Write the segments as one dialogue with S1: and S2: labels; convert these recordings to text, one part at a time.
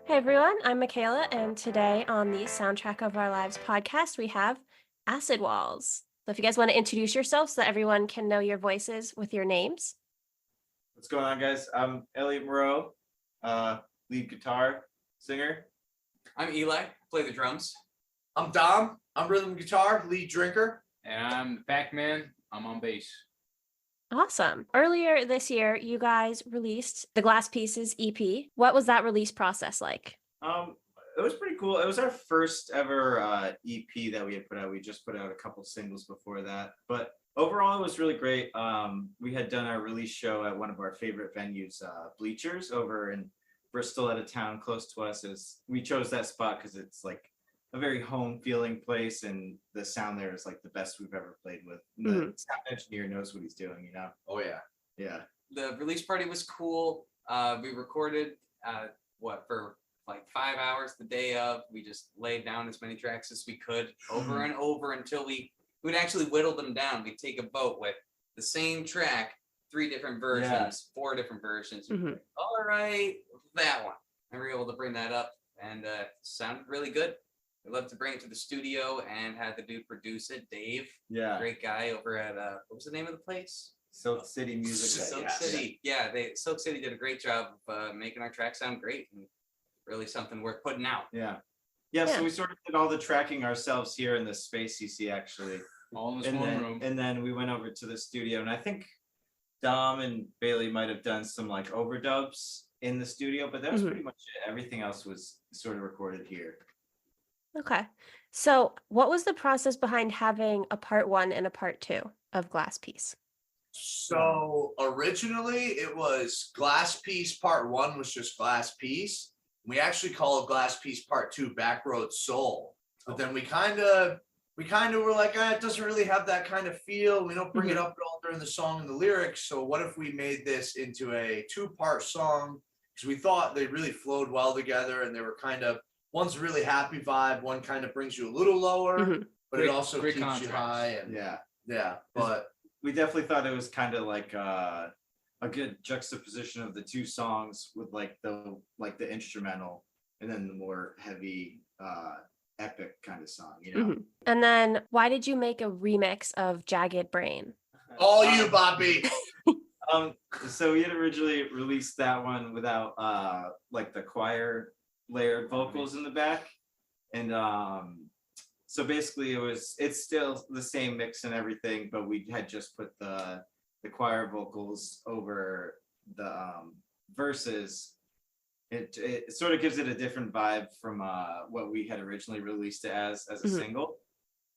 S1: Hey everyone, I'm Mackayla, and today on the Soundtrack of Our Lives podcast, we have Acid Walls. So if you guys want to introduce yourselves so that everyone can know your voices with your names.
S2: What's going on, guys? I'm Elliott, lead guitar singer.
S3: I'm Eli, play the drums.
S4: I'm Dom. I'm rhythm guitar, lead drinker.
S5: And I'm the Pac-Man. I'm on bass.
S1: Awesome. Earlier this year, you guys released the Glass Pieces EP. What was that release process like?
S2: It was pretty cool. It was our first ever EP that we had put out. We just put out a couple singles before that, but overall it was really great. We had done our release show at one of our favorite venues, Bleachers, over in Bristol, at a town close to us. We chose that spot because it's like a very home feeling place, and the sound there is like the best we've ever played with. The sound engineer knows what he's doing, you know?
S4: Oh yeah.
S2: Yeah.
S3: The release party was cool. We recorded for like 5 hours the day of. We just laid down as many tracks as we could over and over until we'd actually whittle them down. We'd take a vote with the same track, 3 different versions, 4 different versions. Like, all right, that one. And we were able to bring that up, and it sounded really good. We love to bring it to the studio and had the dude produce it, Dave.
S2: Yeah.
S3: Great guy over at what was the name of the place?
S2: Silk City Music.
S3: Silk City. Yeah, Silk City did a great job of making our track sound great, and really something worth putting out.
S2: Yeah. So we sort of did all the tracking ourselves here in this space you see, actually.
S5: All in this one room.
S2: And then we went over to the studio, and I think Dom and Bailey might have done some like overdubs in the studio, but that was pretty much it. Everything else was sort of recorded here.
S1: Okay. So what was the process behind having a part 1 and a part 2 of Glass Piece?
S4: So originally it was Glass Piece Part 1 was just Glass Piece. We actually call it Glass Piece Part 2 Backroad Soul. But then we kind of were like, it doesn't really have that kind of feel. We don't bring it up at all during the song and the lyrics. So what if we made this into a 2-part song? Because we thought they really flowed well together, and they were kind of, one's a really happy vibe, one kind of brings you a little lower, but it also keeps you high. And yeah. But
S2: we definitely thought it was kind of like a good juxtaposition of the 2 songs, with like the instrumental and then the more heavy epic kind of song, you know.
S1: And then why did you make a remix of Jagged Brain?
S4: all you, Bobby.
S2: So we had originally released that one without like the choir layered vocals in the back, and so basically it's still the same mix and everything, but we had just put the choir vocals over the verses. It sort of gives it a different vibe from what we had originally released it as a single,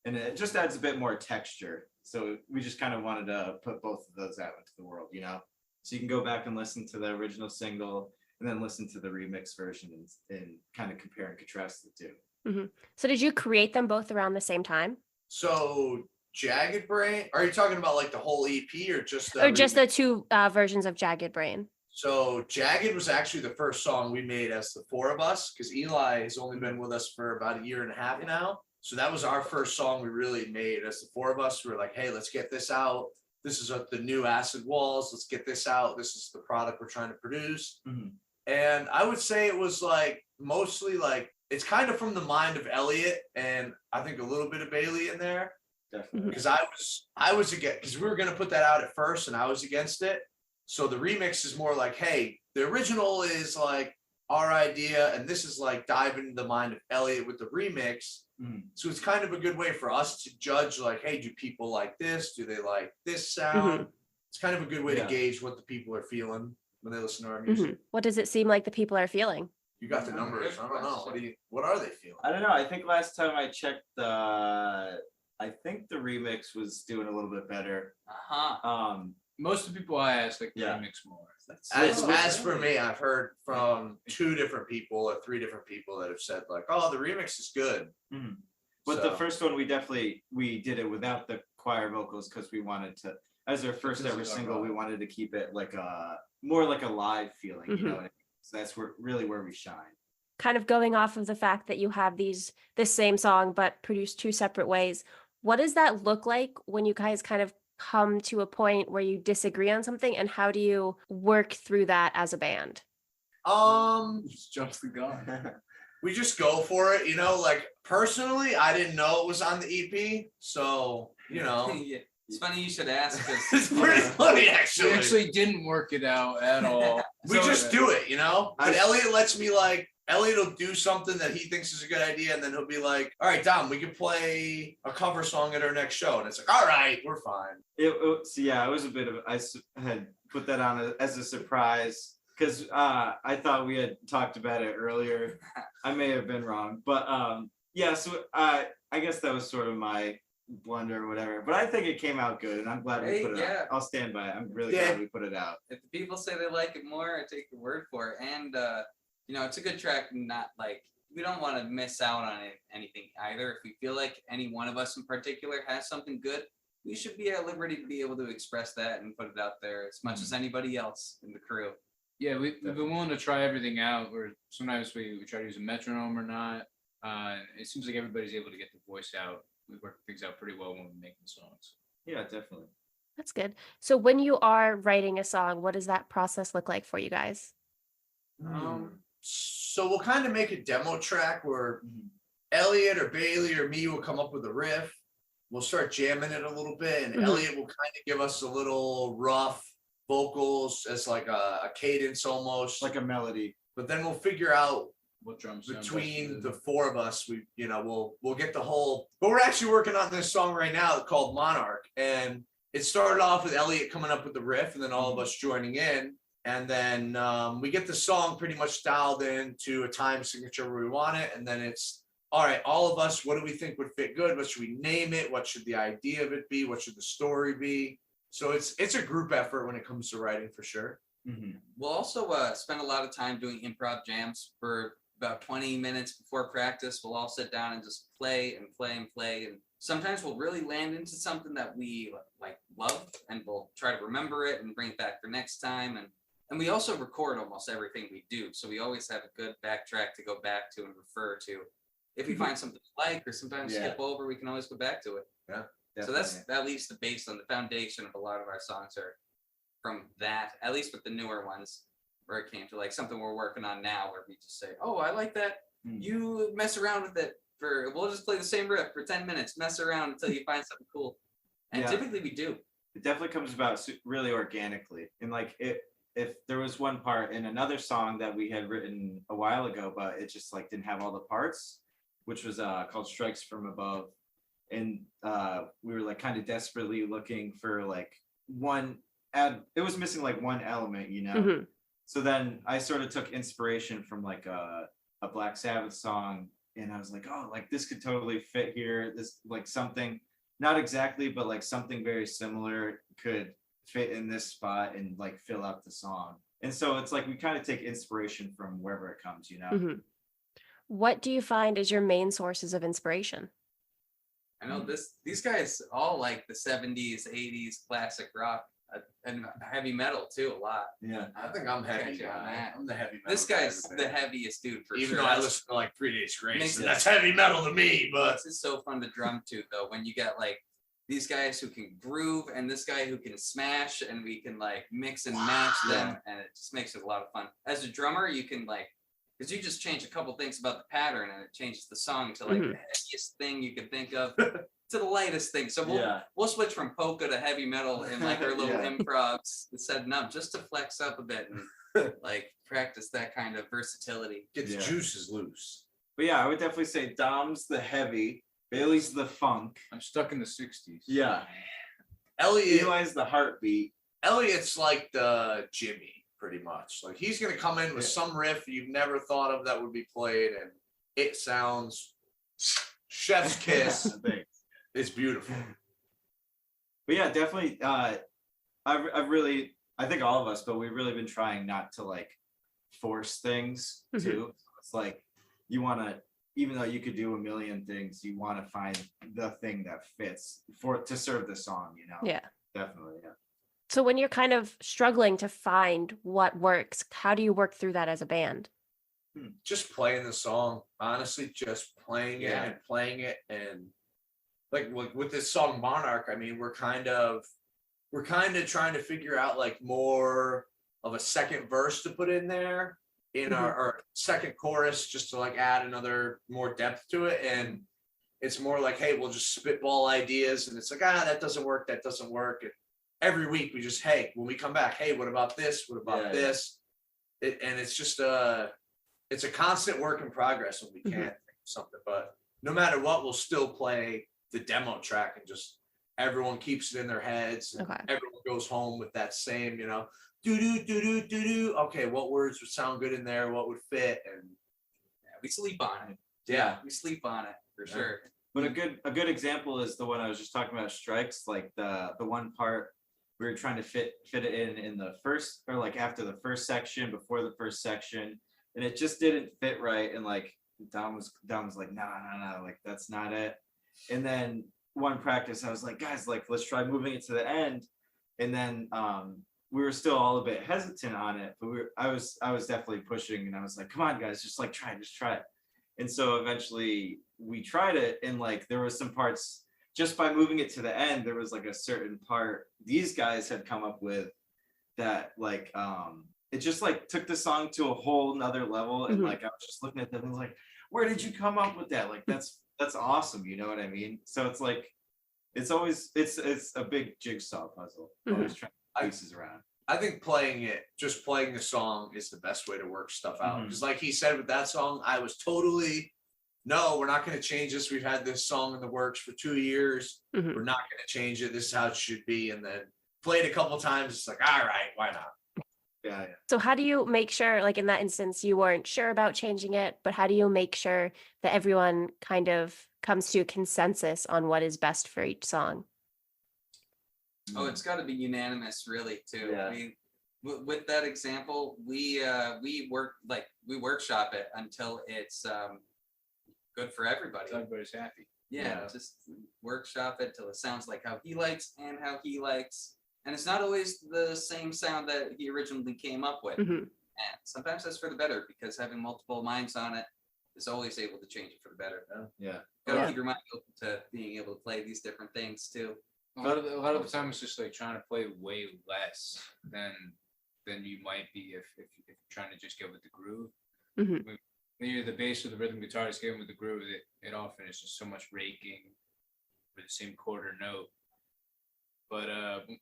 S2: and it just adds a bit more texture. So we just kind of wanted to put both of those out into the world, you know? So you can go back and listen to the original single and then listen to the remix version and kind of compare and contrast the 2.
S1: So did you create them both around the same time?
S4: So Jagged Brain, are you talking about like the whole EP or just the
S1: just the 2 versions of Jagged Brain?
S4: So Jagged was actually the first song we made as the 4 of us, because Eli has only been with us for about 1.5 years now. So that was our first song we really made as the 4 of us. We were like, hey, let's get this out. This is the new Acid Walls. Let's get this out. This is the product we're trying to produce. And I would say it was like mostly like, it's kind of from the mind of Elliott, and I think a little bit of Bailey in there.
S2: Definitely.
S4: Because I was against, because we were going to put that out at first and I was against it. So the remix is more like, hey, the original is like our idea, and this is like diving into the mind of Elliott with the remix. So it's kind of a good way for us to judge, like, hey, do people like this? Do they like this sound? It's kind of a good way to gauge what the people are feeling when they listen to our music.
S1: What does it seem like the people are feeling?
S4: You got the numbers. I don't know. What are they feeling?
S2: I don't know. I think last time I checked, I think the remix was doing a little bit better.
S5: Most of the people I ask like the remix more.
S4: As for me, I've heard from 2 different people or 3 different people that have said like, oh, the remix is good.
S2: But the first one, we did it without the choir vocals, because we wanted to, as our first ever single, we wanted to keep it like more like a live feeling, you know what I mean? So that's really where we shine.
S1: Kind of going off of the fact that you have this same song but produced 2 separate ways, what does that look like when you guys kind of come to a point where you disagree on something, and how do you work through that as a band?
S5: Just jumps the gun.
S4: We just go for it, like personally, I didn't know it was on the EP. So,
S3: Yeah. It's funny you should ask
S4: it's
S3: because
S4: pretty funny
S5: We
S4: actually.
S5: actually didn't work it out at all.
S4: We just do it, But
S2: I-
S4: Elliott lets me Elliott will do something that he thinks is a good idea, and then he'll be like, all right, Dom, we could play a cover song at our next show. And it's like, all right, we're fine.
S2: It was a bit of had put that on as a surprise because I thought we had talked about it earlier. I may have been wrong, but so I guess that was sort of my blunder or whatever. But I think it came out good, and I'm glad we
S3: Hey,
S2: put it
S3: yeah.
S2: out. I'll stand by it. I'm really
S4: Yeah.
S2: glad we put it out.
S3: if the people say they like it more, I take your word for it. And it's a good track. Not like we don't want to miss out on anything either. If we feel like any one of us in particular has something good, we should be at liberty to be able to express that and put it out there as much as anybody else in the crew.
S5: Yeah, we've been willing to try everything out. Where sometimes we try to use a metronome or not. It seems like everybody's able to get the voice out. We work things out pretty well when we're making songs.
S2: Yeah, definitely.
S1: That's good. So when you are writing a song, what does that process look like for you guys?
S4: So we'll kind of make a demo track where Elliott or Bailey or me will come up with a riff. We'll start jamming it a little bit, and
S1: Mhm.
S4: Elliott will kind of give us a little rough vocals as like a cadence almost.
S2: Like a melody.
S4: But then we'll figure out
S5: What drums sound best
S4: between
S5: for
S4: the four of us, we'll get the whole. But we're actually working on this song right now called Monarch, and it started off with Elliott coming up with the riff, and then all of us joining in, and then we get the song pretty much dialed in to a time signature where we want it, and then it's all right. All of us, what do we think would fit good? What should we name it? What should the idea of it be? What should the story be? So it's a group effort when it comes to writing for sure.
S3: We'll also spend a lot of time doing improv jams for about 20 minutes before practice. We'll all sit down and just play and play and play. And sometimes we'll really land into something that we love, and we'll try to remember it and bring it back for next time. And we also record almost everything we do. So we always have a good backtrack to go back to and refer to. If we find something we like or sometimes skip over, we can always go back to it. So that's at least the base on the foundation of a lot of our songs are from that, at least with the newer ones, where it came to like something we're working on now where we just say, oh, I like that. You mess around with it we'll just play the same riff for 10 minutes, mess around until you find something cool. And typically we do.
S2: It definitely comes about really organically. And like if there was one part in another song that we had written a while ago, but it just like didn't have all the parts, which was called Strikes from Above. And we were like kind of desperately looking for like it was missing like one element,
S1: Mhm.
S2: So then I sort of took inspiration from like a Black Sabbath song, and I was like, oh, like this could totally fit here. This like something, not exactly, but like something very similar could fit in this spot and like fill out the song. And so it's like we kind of take inspiration from wherever it comes,
S1: Mhm. What do you find is your main sources of inspiration?
S3: I know these guys all like the 70s, 80s classic rock and heavy metal too a lot.
S2: Yeah.
S4: I think I'm heavy.
S3: Catch you on
S4: guy.
S3: that.
S4: I'm the heavy metal.
S3: This
S4: guy
S3: guy's
S4: over
S3: the
S4: there.
S3: heaviest dude for
S4: Even
S3: sure.
S4: though I
S3: That's-
S4: listen to like 3 Days Grace,
S3: Makes
S4: and
S3: it-
S4: that's heavy metal to me. But
S3: This is so fun to drum to though, when you got like these guys who can groove and this guy who can smash, and we can like mix and match them, and it just makes it a lot of fun. As a drummer, you can like, because you just change a couple things about the pattern and it changes the song to like
S1: Mhm.
S3: the heaviest thing you can think of to the lightest thing. So
S2: Yeah.
S3: we'll switch from polka to heavy metal in like our little
S2: Yeah.
S3: improvs setting up just to flex up a bit and like practice that kind of versatility.
S4: get the
S2: Yeah.
S4: juices loose.
S2: But yeah, I would definitely say Dom's the heavy, Bailey's the funk.
S5: I'm stuck in the 60s.
S2: Yeah.
S4: Elliott,
S2: Eli's the heartbeat.
S4: Elliott's like the Jimmy, pretty much. Like he's gonna come in with some riff you've never thought of that would be played, and it sounds chef's kiss.
S2: Thanks.
S4: It's beautiful.
S2: But yeah, definitely. I think all of us, but we've really been trying not to like force things
S1: Mhm.
S2: too. It's like you want to, even though you could do a million things, you want to find the thing that fits to serve the song.
S1: Yeah.
S2: Definitely. Yeah.
S1: So when you're kind of struggling to find what works, how do you work through that as a band?
S4: Just playing the song, honestly, just playing
S2: Yeah.
S4: it and playing it, and like with this song Monarch, I mean, we're kind of trying to figure out like more of a second verse to put in there, in our second chorus just to like add another more depth to it. And it's more like, hey, we'll just spitball ideas, and it's like, that doesn't work, that doesn't work. And every week we just, hey, when we come back, hey, what about this? What about this? And it's just it's a constant work in progress when we can't think of something. But no matter what, we'll still play the demo track and just everyone keeps it in their heads. And everyone goes home with that same, do do do do do do. Okay, what words would sound good in there? What would fit? And
S3: we sleep on it.
S4: Yeah,
S3: we sleep on it for sure.
S2: But a good example is the one I was just talking about, strikes, like the one part we were trying to fit it in the first, or like after the first section, before the first section, and it just didn't fit right. And like Dom was like, no, like that's not it. And then one practice, I was like, guys, like let's try moving it to the end. And then we were still all a bit hesitant on it, but I was definitely pushing, and I was like, come on, guys, just try it. And so eventually we tried it, and like there was some parts, just by moving it to the end, there was like a certain part these guys had come up with that like it just like took the song to a whole nother level. And like I was just looking at them and like, where did you come up with that? Like that's awesome, you know what I mean? So it's like it's a big jigsaw puzzle. Always trying to pieces around.
S4: I think playing the song is the best way to work stuff out. Because like he said with that song, I was totally, no, we're not going to change this. We've had this song in the works for 2 years. We're not going to change it. This is how it should be. And then played a couple times. It's like, all right, why not?
S2: Yeah.
S1: So how do you make sure, like in that instance, you weren't sure about changing it, but how do you make sure that everyone kind of comes to a consensus on what is best for each song?
S3: Oh, it's got to be unanimous, really, too.
S2: Yeah.
S3: With that example, we workshop it until it's good for everybody.
S5: So everybody's happy.
S3: Yeah, just workshop it till it sounds like how he likes and how he likes. And it's not always the same sound that he originally came up with. And sometimes that's for the better, because having multiple minds on it is always able to change it for the better. Gotta keep your mind open to being able to play these different things too.
S5: A lot of the time it's just like trying to play way less than you might be if you're trying to just get with the groove. When you're the bass or the rhythm guitar is getting with the groove, it often is just so much raking for the same chord or note. But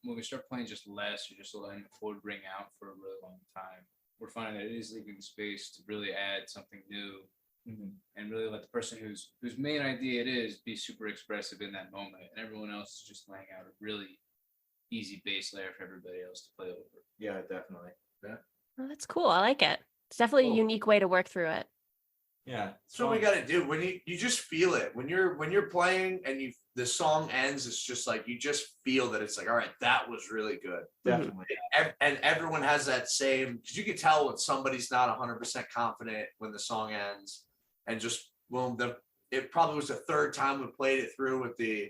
S5: when we start playing just less, or just letting the chord ring out for a really long time, we're finding that it is leaving space to really add something new. And really let the person whose main idea it is be super expressive in that moment, and everyone else is just laying out a really easy bass layer for everybody else to play over.
S2: Yeah, definitely. Yeah.
S1: Oh, that's cool. I like it. It's definitely a unique way to work through it.
S2: Yeah.
S4: So what we got to do when you just feel it when you're playing and the song ends, it's just like you just feel that it's like, all right, that was really good.
S2: Definitely.
S4: And everyone has that same, because you can tell when somebody's not 100% confident when the song ends. And just, well, it probably was the third time we played it through with the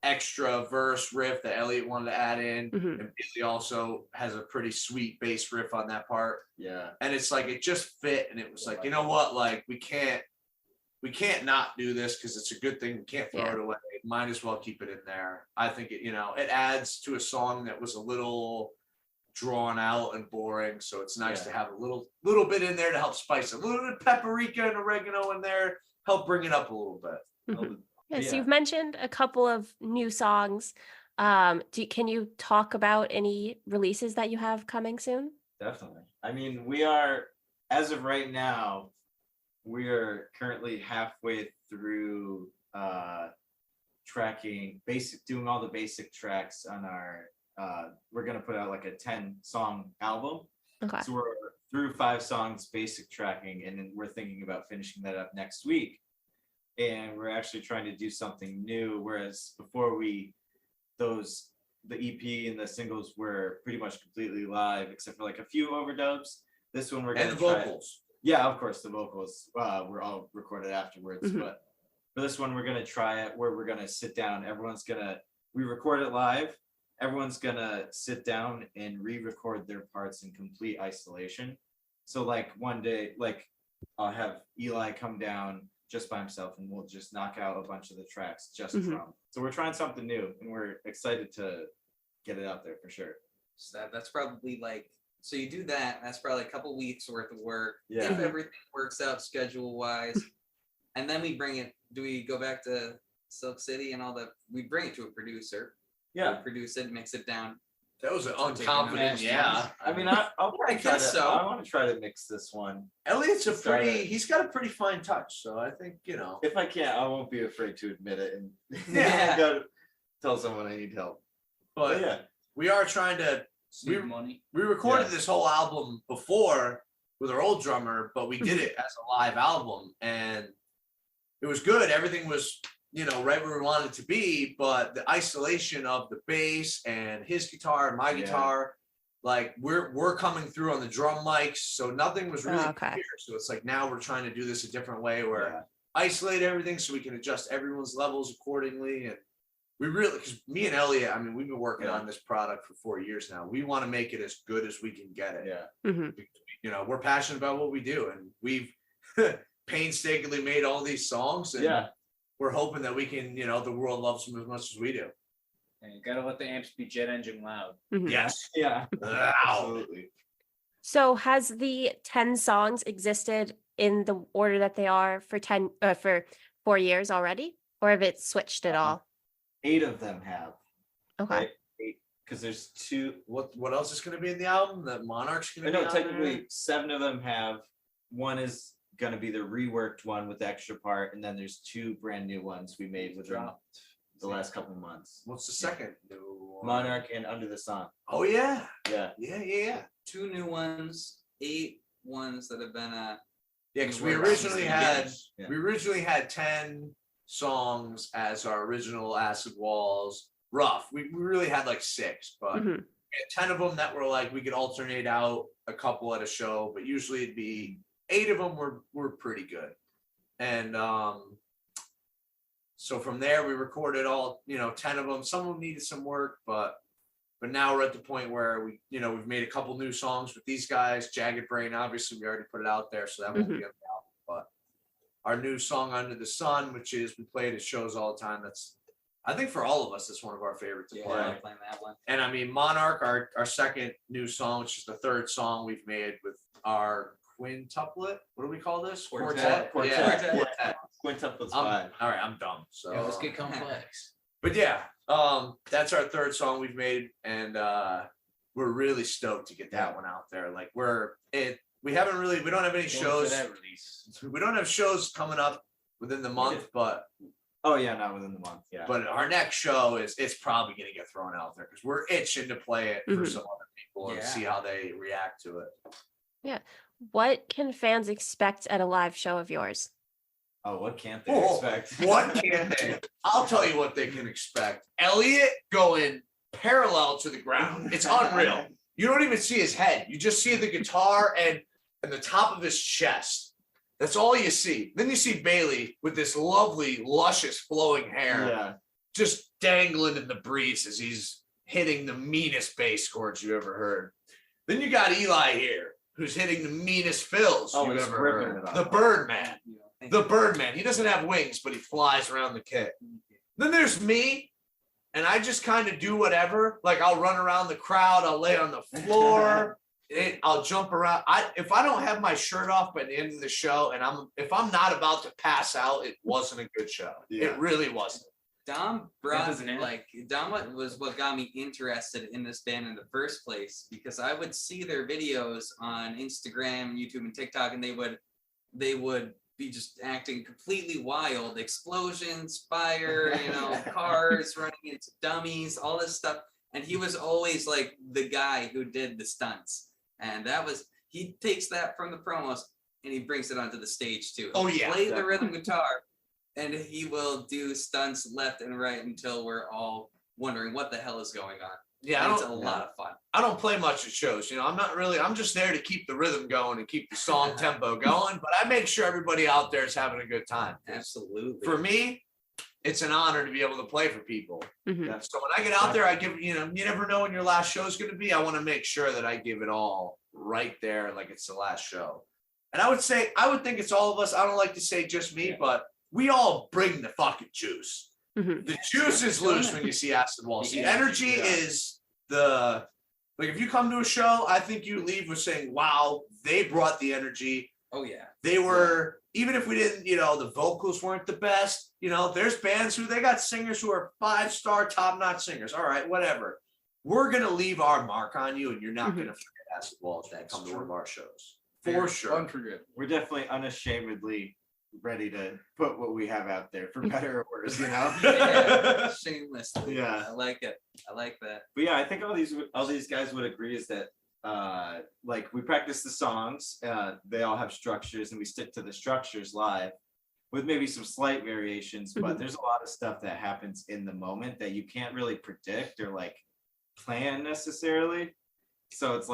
S4: extra verse riff that Elliott wanted to add in. And Billy also has a pretty sweet bass riff on that part.
S2: Yeah.
S4: And it's like, it just fit. And it was like, you know what? Like, we can't not do this because it's a good thing. We can't throw it away. Might as well keep it in there. I think it adds to a song that was a little drawn out and boring, so it's nice to have a little bit in there to help spice it. A little bit of paprika and oregano in there, help bring it up a little bit.
S1: So you've mentioned a couple of new songs. Can you talk about any releases that you have coming soon?
S2: Definitely. I mean, we are, as of right now, we are currently halfway through doing all the basic tracks on our we're gonna put out like a 10-song album. So we're through 5 songs basic tracking, and then we're thinking about finishing that up next week. And we're actually trying to do something new, whereas before the EP and the singles were pretty much completely live except for like a few overdubs. This one we're gonna
S4: vocals.
S2: Yeah, of course, the vocals were all recorded afterwards. But for this one, we're gonna try it where we're gonna sit down. We record it live. Everyone's gonna sit down and re-record their parts in complete isolation. So like one day, like I'll have Eli come down just by himself, and we'll just knock out a bunch of the tracks just from. So we're trying something new, and we're excited to get it out there for sure.
S3: So that's probably like So you do that. That's probably a couple weeks worth of work.
S2: Yeah.
S3: If everything works out schedule wise, and then we bring it. Do we go back to Silk City and all that? We bring it to a producer.
S2: Yeah.
S3: We produce it, mix it down.
S4: That was an
S3: Take
S4: unconfident,
S5: another
S4: yeah.
S2: I mean, I'll
S3: I
S2: probably try
S3: guess
S2: to,
S3: so.
S2: I want to try to mix this one.
S4: Elliott's a
S2: Try
S4: pretty,
S2: to-
S4: he's got a pretty fine touch, so I think, you know.
S2: If I can't, I won't be afraid to admit it and
S3: Yeah.
S2: go tell someone I need help. But
S4: But
S2: yeah,
S4: we are trying to,
S5: Save money.
S4: we recorded
S2: Yes.
S4: this whole album before with our old drummer, but we did it as a live album and it was good. Everything was, you know, right where we wanted it to be, but the isolation of the bass and his guitar and my
S2: Yeah.
S4: guitar, like we're coming through on the drum mics, so nothing was really
S1: Okay.
S4: clear. So it's like now we're trying to do this a different way where
S2: yeah.
S4: isolate everything so we can adjust everyone's levels accordingly. And we really, because me and Elliott, I mean, we've been working
S2: Yeah.
S4: on this product for 4 years now. We want to make it as good as we can get it.
S2: Yeah.
S1: Mhm.
S4: You know, we're passionate about what we do, and we've painstakingly made all these songs, and
S2: Yeah.
S4: we're hoping that we can, you know, the world loves them as much as we do.
S5: And you gotta let the amps be jet engine loud.
S1: Mhm.
S4: Yes.
S2: Yeah.
S4: Ow.
S2: Absolutely.
S1: So has the 10 songs existed in the order that they are for 4 years already? Or have it switched at all?
S2: 8 of them have.
S1: Okay.
S2: Right? 8. Because there's 2.
S4: What else is going to be in the album? The Monarch's going
S2: I
S4: to be
S2: know
S4: on there?
S2: technically 7 of them have. One is gonna be the reworked one with the extra part, and then there's 2 brand new ones we made within the last couple months.
S4: What's the second new one?
S2: Monarch and Under the Sun.
S4: Oh yeah,
S2: Yeah.
S4: yeah.
S3: 2 new ones, 8 ones that have been
S4: Yeah, because we
S3: Works
S4: originally
S3: since the
S4: had
S3: beginning.
S2: Yeah.
S4: we originally had 10 songs as our original Acid Walls rough. We really had like 6, but
S1: Mhm.
S4: we had 10 of them that were like we could alternate out a couple at a show, but usually it'd be 8 of them were pretty good. And so from there we recorded all, you know, 10 of them. Some of them needed some work, but now we're at the point where we, you know, we've made a couple new songs with these guys. Jagged Brain, obviously we already put it out there, so that won't be on the album. But our new song Under the Sun, which is we play it at shows all the time. That's, I think for all of us, that's one of our favorites to
S3: yeah,
S4: play.
S3: playing that one.
S4: And I mean, Monarch, our second new song, which is the 3rd song we've made with our quintuplet. What do we call this?
S3: Quartet.
S2: Quartet.
S4: Yeah,
S3: Quartet.
S4: quartet.
S2: Quintuplet's
S4: All
S2: 5.
S4: right, I'm dumb. So
S5: Yeah, let's get complex.
S4: but yeah, that's our 3rd song we've made, and we're really stoked to get that one out there. Like we don't have any
S5: Going for
S4: shows.
S5: that release.
S4: We don't have shows coming up within the month, but
S2: Oh yeah, not within the month. Yeah.
S4: our next show it's probably gonna get thrown out there because we're itching to play it for
S1: Mhm.
S4: some other people and
S3: Yeah.
S4: see how they react to it.
S1: What can fans expect at a live show of yours?
S2: Oh, what can't they
S4: Oh,
S2: expect?
S4: What can they? I'll tell you what they can expect. Elliott going parallel to the ground. It's unreal. You don't even see his head. You just see the guitar and the top of his chest. That's all you see. Then you see Bailey with this lovely, luscious, flowing hair
S2: Yeah.
S4: just dangling in the breeze as he's hitting the meanest bass chords you ever heard. Then you got Eli here, who's hitting the meanest fills
S2: Oh,
S4: you've
S2: he's
S4: ever
S2: ripping
S4: heard.
S2: it up.
S4: The Birdman.
S3: Thank
S4: The
S3: you.
S4: Birdman. He doesn't have wings, but he flies around the kit. Then there's me, and I just kind of do whatever. Like I'll run around the crowd, I'll lay on the floor, I'll jump around. If I don't have my shirt off by the end of the show, and if I'm not about to pass out, it wasn't a good show.
S2: Yeah.
S4: It really wasn't.
S3: Dom brought
S5: doesn't end.
S3: Dom was what got me interested in this band in the first place because I would see their videos on Instagram, YouTube, and TikTok, and they would be just acting completely wild, explosions, fire, cars running into dummies, all this stuff. And he was always like the guy who did the stunts, and he takes that from the promos and he brings it onto the stage too.
S4: Oh, yeah.
S3: Play the rhythm guitar. And he will do stunts left and right until we're all wondering what the hell is going on.
S4: Yeah,
S3: And it's a lot of fun.
S4: I don't play much at shows. I'm just there to keep the rhythm going and keep the song tempo going, but I make sure everybody out there is having a good time.
S3: Absolutely.
S4: For me, it's an honor to be able to play for people.
S1: Mhm.
S4: So when I get out there, I give, you never know when your last show is going to be. I want to make sure that I give it all right there, like it's the last show. And I would think it's all of us. I don't like to say just me, but we all bring the fucking juice.
S1: Mhm.
S4: The juice is loose when you see Acid Walls. The energy
S2: Yeah.
S4: is the Like if you come to a show, I think you leave with saying, wow, they brought the energy.
S3: Oh yeah.
S4: They were, even if we didn't, the vocals weren't the best, there's bands who they got singers who are 5-star top-notch singers. All right, whatever. We're going to leave our mark on you, and you're not going to forget Acid Walls that come to one of our shows. For sure.
S5: Unforgettable.
S2: We're definitely unashamedly ready to put what we have out there for better or worse,
S3: Yeah, shameless.
S2: Yeah.
S3: I like it. I like that.
S2: But yeah, I think all these guys would agree is that like we practice the songs, they all have structures and we stick to the structures live with maybe some slight variations, but there's a lot of stuff that happens in the moment that you can't really predict or like plan necessarily. So it's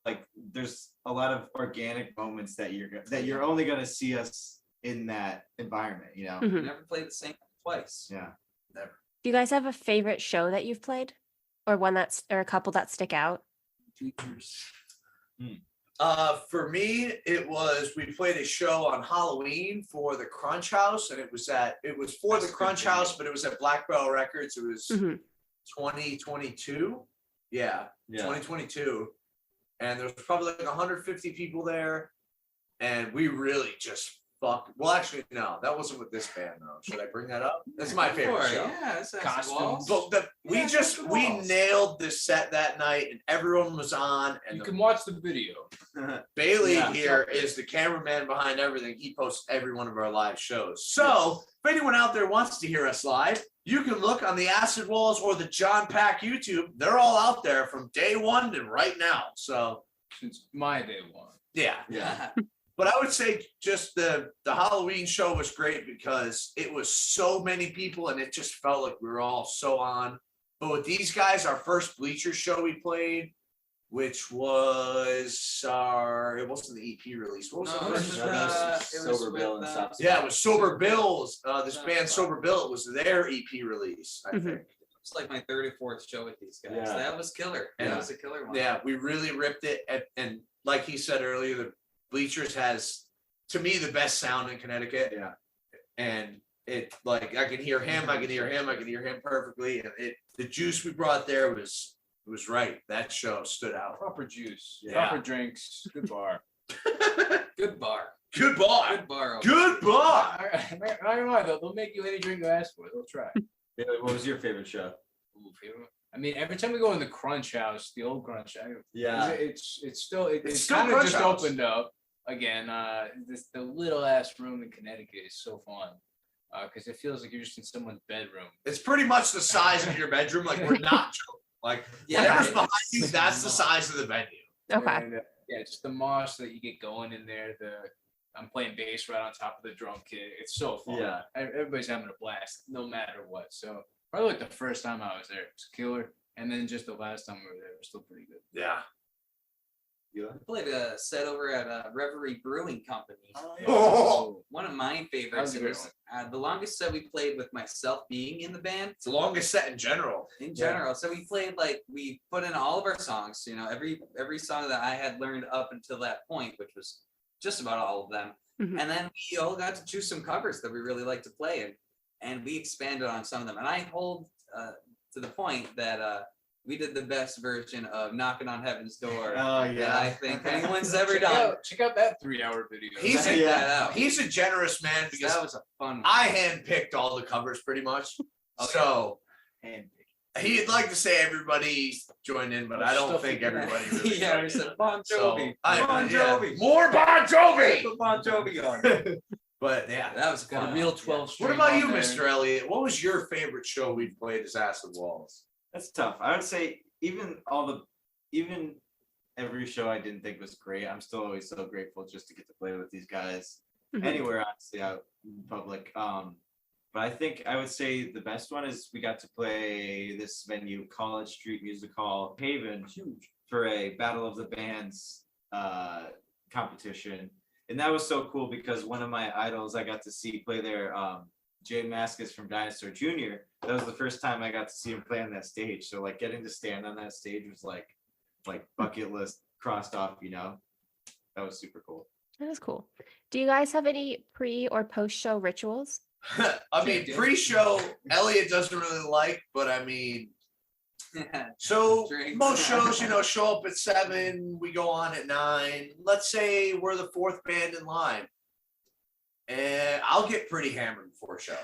S2: like there's a lot of organic moments that you're only going to see us in that environment,
S3: Never played the same twice.
S2: Yeah.
S4: Never.
S1: Do you guys have a favorite show that you've played, or or a couple that stick out?
S3: Bleachers.
S4: For me, we played a show on Halloween for the Crunch House, and it was for the Crunch House, but it was at Black Bell Records. It was 2022. Yeah, 2022. And there was probably like 150 people there. And we really just well, actually, no, that wasn't with this band though. Should I bring that up? That's my favorite show.
S3: Yeah, that's
S5: Costumes.
S4: But we nailed the set that night, and everyone was on. And
S5: You can watch the video.
S4: Bailey
S2: Yeah.
S4: here is the cameraman behind everything. He posts every one of our live shows. So if anyone out there wants to hear us live, you can look on the Acid Walls or the John Pack YouTube. They're all out there from day one to right now. So
S5: Since my day one.
S4: yeah.
S3: Yeah.
S4: But I would say just the Halloween show was great because it was so many people and it just felt like we were all so on. But with these guys, our first Bleachers show we played, which was it wasn't the EP release. What was
S3: No,
S4: the
S3: it
S4: first
S3: was,
S4: release?
S3: Sober Bill and Stop.
S4: Yeah, it was Sober Bills. This
S3: Stop.
S4: band Sober Bill, it was their EP release, I think.
S3: It's like my 3rd or 4th show with these guys.
S2: Yeah.
S3: That was killer.
S4: Yeah.
S3: That was a killer one.
S4: Yeah, we really ripped it. And like he said earlier, the Bleachers has, to me, the best sound in Connecticut.
S2: Yeah.
S4: And it, like, I can hear him perfectly. And the juice we brought there was right. That show stood out.
S5: Proper juice.
S4: Yeah.
S5: Proper drinks. Good bar.
S3: Good bar.
S4: Good bar.
S3: Good bar.
S4: Good bar.
S5: I don't know. They'll make you any drink you ask for. They'll try.
S2: Bailey, what was your favorite show?
S5: Ooh, favorite? I mean, every time we go in the Crunch House, the old Crunch House,
S2: Yeah.
S5: it's still
S4: It's still
S5: kind of
S4: Crunch
S5: just
S4: House.
S5: opened up again. The little ass room in Connecticut is so fun because it feels like you're just in someone's bedroom.
S4: It's pretty much the size of your bedroom. Like, we're not joking. Like,
S3: Yeah,
S4: whatever's
S3: it's
S4: behind you, that's the size of the venue.
S1: Okay.
S5: And, yeah, just the mosh that you get going in there. I'm playing bass right on top of the drum kit. It's so fun.
S2: Yeah.
S5: Everybody's having a blast, no matter what. So probably like the first time I was there, it was killer. And then just the last time we were there, it was still pretty good.
S4: Yeah.
S3: We played a set over at Reverie Brewing Company.
S4: Oh.
S3: One of my favorites.
S5: How's it
S3: It was the longest set we played with myself being in the band
S4: It's the longest set in general.
S3: in general. So we played we put in all of our songs, every song that I had learned up until that point, which was just about all of them. And then we all got to choose some covers that we really like to play, and we expanded on some of them. And I hold to the point that we did the best version of Knocking on Heaven's Door
S2: Oh
S3: that
S2: yeah.
S3: I think anyone's ever done.
S5: Check out that 3-hour video.
S4: He's
S3: Check
S4: a-
S3: that out.
S4: He's a generous man because
S3: That was a fun one.
S4: I handpicked all the covers pretty much. So he'd like to say everybody joined in, but I don't think everybody really
S3: Yeah,
S4: joined
S3: we said
S4: in.
S3: Bon
S4: So,
S3: Jovi.
S2: Bon Jovi.
S4: More Bon Jovi.
S2: Put Bon Jovi on.
S4: But yeah.
S3: That was
S5: Got
S3: fun.
S5: a real 12
S4: What
S5: string
S4: about
S5: on
S4: you,
S5: there.
S4: Mr. Elliott? What was your favorite show we've played as Acid Walls?
S2: That's tough. I would say even every show I didn't think was great, I'm still always so grateful just to get to play with these guys anywhere, honestly, out in public. But I think I would say the best one is we got to play this venue, College Street Music Hall, Haven, for a Battle of the Bands competition. And that was so cool because one of my idols I got to see play there, Jay Mascis from Dinosaur Jr. That was the first time I got to see him play on that stage. So like getting to stand on that stage was like bucket list crossed off, That was super cool.
S1: That is cool. Do you guys have any pre or post show rituals?
S4: I mean, pre-show, Elliott doesn't really like, but I mean, So
S3: Drinks.
S4: most shows, show up at 7, we go on at 9. Let's say we're the 4th band in line. And I'll get pretty hammered before a show.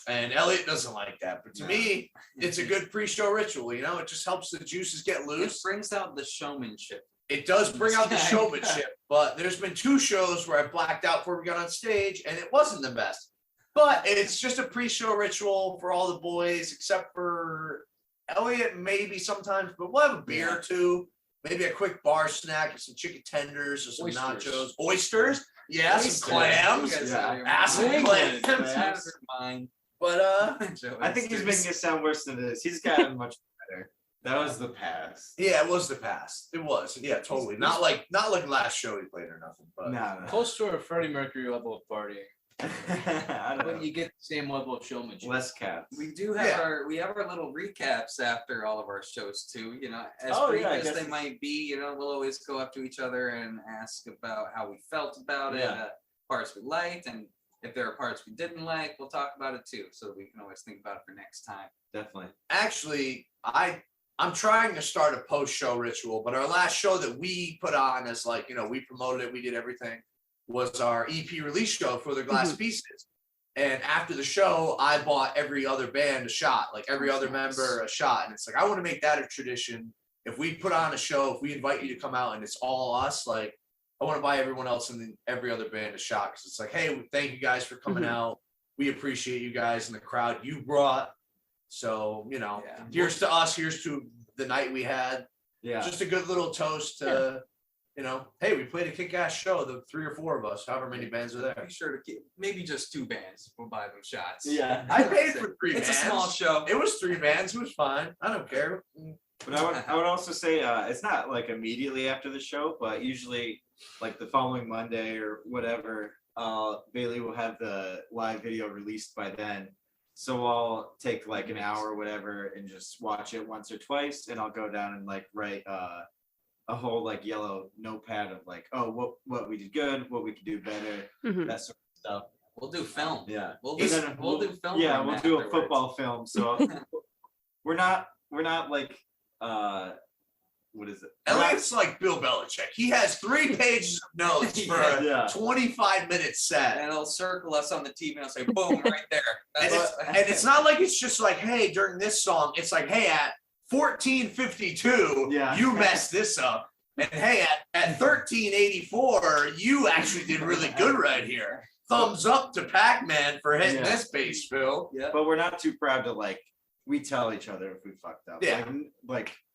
S4: And Elliott doesn't like that. But to me, it's a good pre-show ritual, it just helps the juices get
S3: It
S4: loose.
S3: brings out the showmanship.
S4: It does bring out the
S3: Yeah.
S4: showmanship, but there's been 2 shows where I blacked out before we got on stage, and it wasn't the best. But it's just a pre-show ritual for all the boys, except for Elliott, maybe sometimes, but we'll have a beer or 2, maybe a quick bar snack, some chicken tenders or some nachos. Oysters? Yeah,
S3: Oysters.
S4: some clams.
S3: You guys
S2: Yeah.
S3: out here.
S4: Some
S2: New
S4: clams.
S2: England, man.
S3: Never mind.
S4: But
S2: I think he's making it sound worse than it is. He's gotten much better. That was the past.
S4: yeah, it was the past. It was. Yeah, totally. Not like last show he played or nothing. But
S2: No.
S5: Close to a Freddie Mercury level of partying,
S2: I don't
S5: but
S2: know.
S5: you get the same level of showmanship.
S2: Less cats.
S3: We do have
S4: Yeah.
S3: our little recaps after all of our shows too. As
S2: Oh,
S3: brief
S2: yeah, I
S3: as they
S2: guess.
S3: might be, we'll always go up to each other and ask about how we felt about it,
S2: Yeah.
S3: parts we liked, and if there are parts we didn't like, we'll talk about it too, so we can always think about it for next time.
S2: Definitely.
S4: actually, I'm trying to start a post-show ritual, but our last show that we put on as we promoted it, we did everything, was our EP release show for the Glass Pieces. And after the show, I bought every other band a shot, like every other member a shot. And it's like, I want to make that a tradition. If we put on a show, if we invite you to come out and it's all us, I want to buy everyone else and every other band a shot. Cause it's like, hey, thank you guys for coming out. We appreciate you guys and the crowd you brought. So, here's to us, here's to the night we had.
S2: Yeah.
S4: Just a good little toast to, hey, we played a kick-ass show, the 3 or 4 of us, however many bands are there.
S3: Be sure to keep maybe just 2 bands. We'll buy them shots.
S2: Yeah.
S4: I paid for 3
S3: It's
S4: bands.
S3: a small show.
S4: It was 3 bands, it was fine. I don't care.
S2: But I would also say it's not like immediately after the show, but usually like the following Monday or whatever, Bailey will have the live video released by then. So I'll take like an hour or whatever and just watch it once or twice, and I'll go down and write a whole yellow notepad of what we did good, what we could do better, that sort of stuff.
S3: We'll do film.
S2: Yeah.
S3: We'll
S2: And
S3: do
S2: then
S3: film.
S2: Yeah,
S3: on
S2: we'll do a
S3: afterwards.
S2: football film. So we're not what is it?
S4: Elliott's like Bill Belichick. He has 3 pages of notes for a
S2: Yeah.
S4: 25-minute set.
S3: And it'll circle us on the TV and I'll say, boom, right there.
S4: And it's not like it's just like, hey, during this song, it's like, hey, at 14:52,
S2: Yeah.
S4: you messed this up. And hey, at 13:84, you actually did really good right here. Thumbs up to Pac-Man for hitting
S2: Yeah.
S4: this bass fill.
S3: Yeah.
S2: But we're not too proud to we tell each other if we fucked up.
S4: Yeah.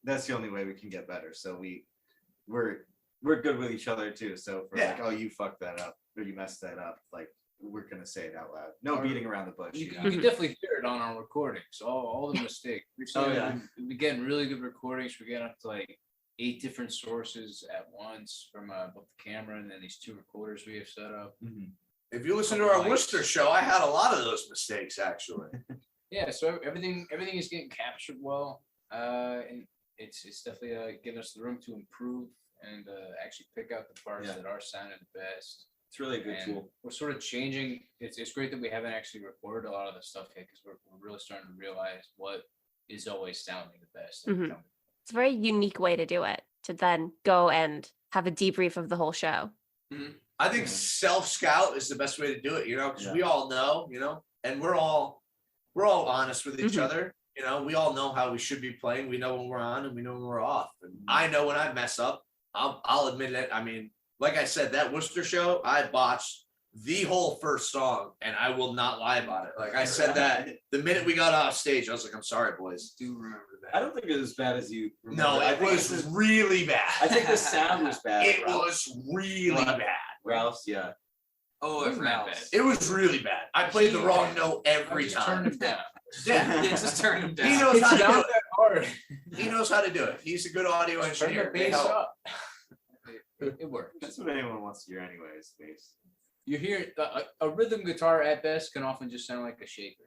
S2: That's the only way we can get better. So we're good with each other too. So if we're
S4: Yeah.
S2: oh, you fucked that up or you messed that up, we're gonna say it out loud. No
S5: Or-
S2: beating around the bush.
S5: You
S2: you
S5: can
S2: know?
S5: definitely hear it on our recordings. All the mistakes.
S2: Oh, yeah.
S5: We're getting really good recordings. We're getting up to 8 different sources at once from both the camera and then these 2 recorders we have set up.
S2: Mhm.
S4: If you listen to our Worcester show, I had a lot of those mistakes actually.
S5: Yeah, so everything is getting captured well, and it's definitely giving us the room to improve and actually pick out the parts
S2: Yeah.
S5: that are sounding the best.
S2: It's really a good
S5: And
S2: tool.
S5: we're sort of changing. It's great that we haven't actually recorded a lot of the stuff yet because we're really starting to realize what is always sounding the best.
S1: It's a very unique way to do it, to then go and have a debrief of the whole show.
S4: I think self-scout is the best way to do it, because we all know, and we're all honest with each other. We all know how we should be playing. We know when we're on and we know when we're off. And I know when I mess up, I'll admit it. I mean, like I said, that Worcester show, I botched the whole first song, and I will not lie about it. Like I said that the minute we got off stage, I was like, I'm sorry, boys.
S3: do remember that.
S2: I don't think it was as bad as you remember.
S4: No,
S2: I
S4: it
S2: think
S4: was
S2: it's-
S4: really bad.
S2: I think the sound was bad.
S4: It
S2: Ralph.
S4: was really bad.
S2: Ralph's, yeah.
S3: Oh,
S5: It
S3: if
S5: wasn't that
S3: Ralph's.
S5: bad.
S4: It was really bad. I played the wrong note every
S5: Just turn
S4: time.
S5: it down.
S4: Yeah.
S3: Yeah, just turn him down.
S4: He knows how to do
S5: not
S4: it.
S5: that hard.
S4: He knows how to do it. He's a good audio
S5: Turn
S4: engineer.
S5: the
S4: They
S5: bass
S4: help.
S5: up. It works.
S2: That's what anyone wants to hear anyways, bass.
S5: You hear a rhythm guitar at best can often just sound like a shaker.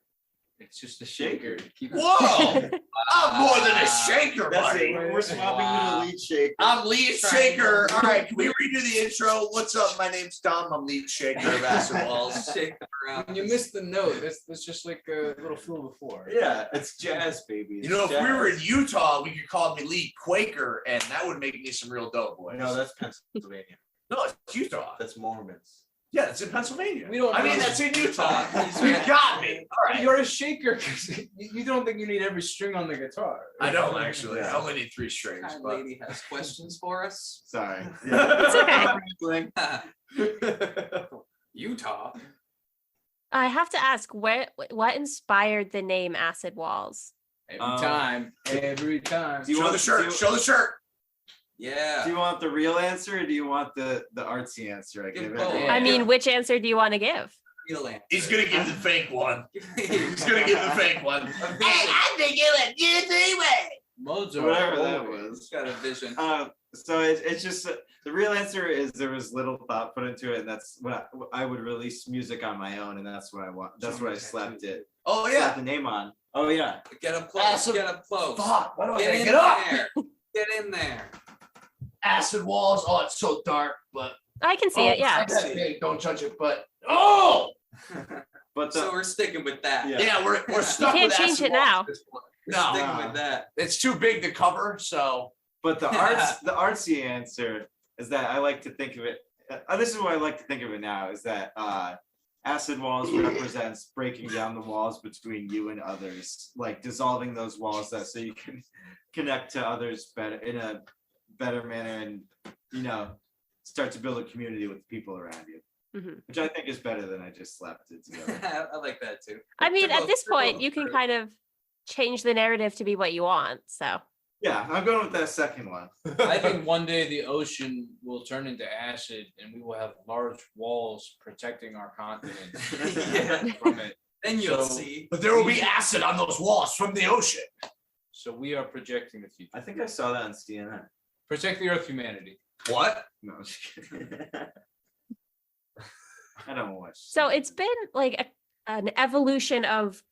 S5: It's just a shaker. Keep it-
S4: Whoa! I'm more than a shaker,
S2: That's
S4: buddy.
S2: it. We're swapping you to lead shaker.
S4: I'm lead shaker. All right, can we redo the intro? What's up? My name's Dom. I'm lead shaker of Acid Walls.
S3: Shake around.
S5: When you missed the note, that's just like a little fill before.
S2: Yeah, it's jazz, baby.
S4: You know, if
S2: It's
S4: we were in
S2: jazz.
S4: Utah, we could call me lead Quaker, and that would make me some real dope boys.
S2: No, that's Pennsylvania.
S4: No, it's Utah.
S2: That's Mormons.
S4: Yeah, it's in Pennsylvania.
S5: We don't
S4: I mean,
S5: know.
S4: that's in Utah.
S3: He's
S4: You
S3: right.
S4: got me. All right.
S5: You're a shaker because you don't think you need every string on the guitar.
S4: I don't actually.
S2: Yeah.
S4: I only need 3 strings.
S3: Kind
S4: But
S3: lady has questions for us.
S2: Sorry.
S3: Utah.
S1: I have to ask, what inspired the name Acid Walls?
S5: Every time.
S2: Do you
S4: show
S2: want
S4: the shirt. Show the shirt.
S3: Yeah.
S2: Do you want the real answer or do you want the artsy answer I
S3: Give
S2: give
S3: both.
S2: it?
S5: Yeah.
S1: I mean, which answer do you want to give?
S3: Real answer.
S4: He's gonna give the fake one.
S3: He's
S4: He's gonna give the fake one.
S3: vision.
S4: think it would do 3-way.
S5: Mozart.
S2: Whatever that
S5: always.
S2: was.
S3: Got a vision.
S2: So it's just the real answer is there was little thought put into it, and that's what I would release music on my own, and that's what I want. That's what I slapped it.
S4: Oh
S2: Slapped
S4: yeah.
S2: the name on. Oh yeah.
S3: Get up close.
S4: Acid-
S3: Get up close.
S4: Fuck. Why do I
S3: Get
S4: gotta
S3: in
S4: get up?
S3: there. Get in there.
S4: Acid Walls. Oh, it's so dark, but
S1: I can see it, yeah.
S4: it's big, don't judge it. But oh,
S2: But the,
S3: So we're sticking with that.
S2: Yeah.
S4: yeah, we're stuck
S1: can't
S4: with
S1: change
S4: Acid
S1: it
S4: Walls
S1: now.
S4: at this point.
S3: We're
S4: No,
S3: sticking with that.
S4: it's too big to cover. So
S2: but the artsy answer is that I like to think of it. This is what I like to think of it now is that Acid Walls represents breaking down the walls between you and others, like dissolving those walls that so you can connect to others better in a better manner, and start to build a community with the people around you,
S1: Mhm.
S2: which I think is better than I just slapped it together.
S3: I like that too.
S1: I mean,
S3: They're
S1: at
S3: both-
S1: this
S3: they're both
S1: point, you can
S3: true.
S1: kind of change the narrative to be what you want. So
S2: Yeah, I'm going with that second one.
S5: I think one day the ocean will turn into acid and we will have large walls protecting our continent
S3: Yeah.
S5: from it.
S3: Then you'll
S5: So-
S3: see.
S4: but there will be acid on those walls from the ocean.
S5: So we are projecting the future.
S2: I think I saw that on CNN.
S5: Protect the earth, humanity.
S4: What?
S2: No, I'm just kidding. I don't watch.
S1: So it's been like an evolution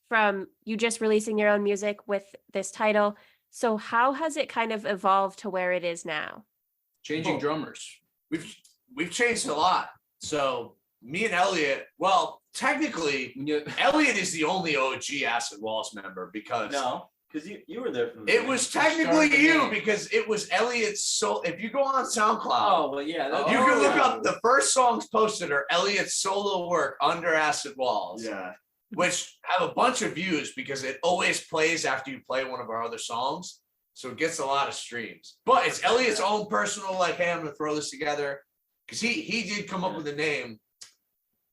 S1: from you just releasing your own music with this title. So how has it kind of evolved to where it is now?
S5: Changing
S4: Oh.
S5: drummers.
S4: We've changed a lot. So me and Elliott, well, technically,
S5: When you
S4: Elliott is the only OG Acid Walls member because
S2: No, because you were there from the
S4: it was
S5: Started
S4: technically
S5: the
S4: you
S5: name.
S4: because it was Elliott's soul. If you go on SoundCloud,
S2: well, yeah.
S4: you can look
S3: Oh.
S4: up the first songs posted are Elliott's solo work under Acid Walls,
S2: Yeah.
S4: which have a bunch of views because it always plays after you play one of our other songs. So it gets a lot of streams. But it's Elliott's own personal, like, hey, I'm gonna throw this together. Because he did come up with a name,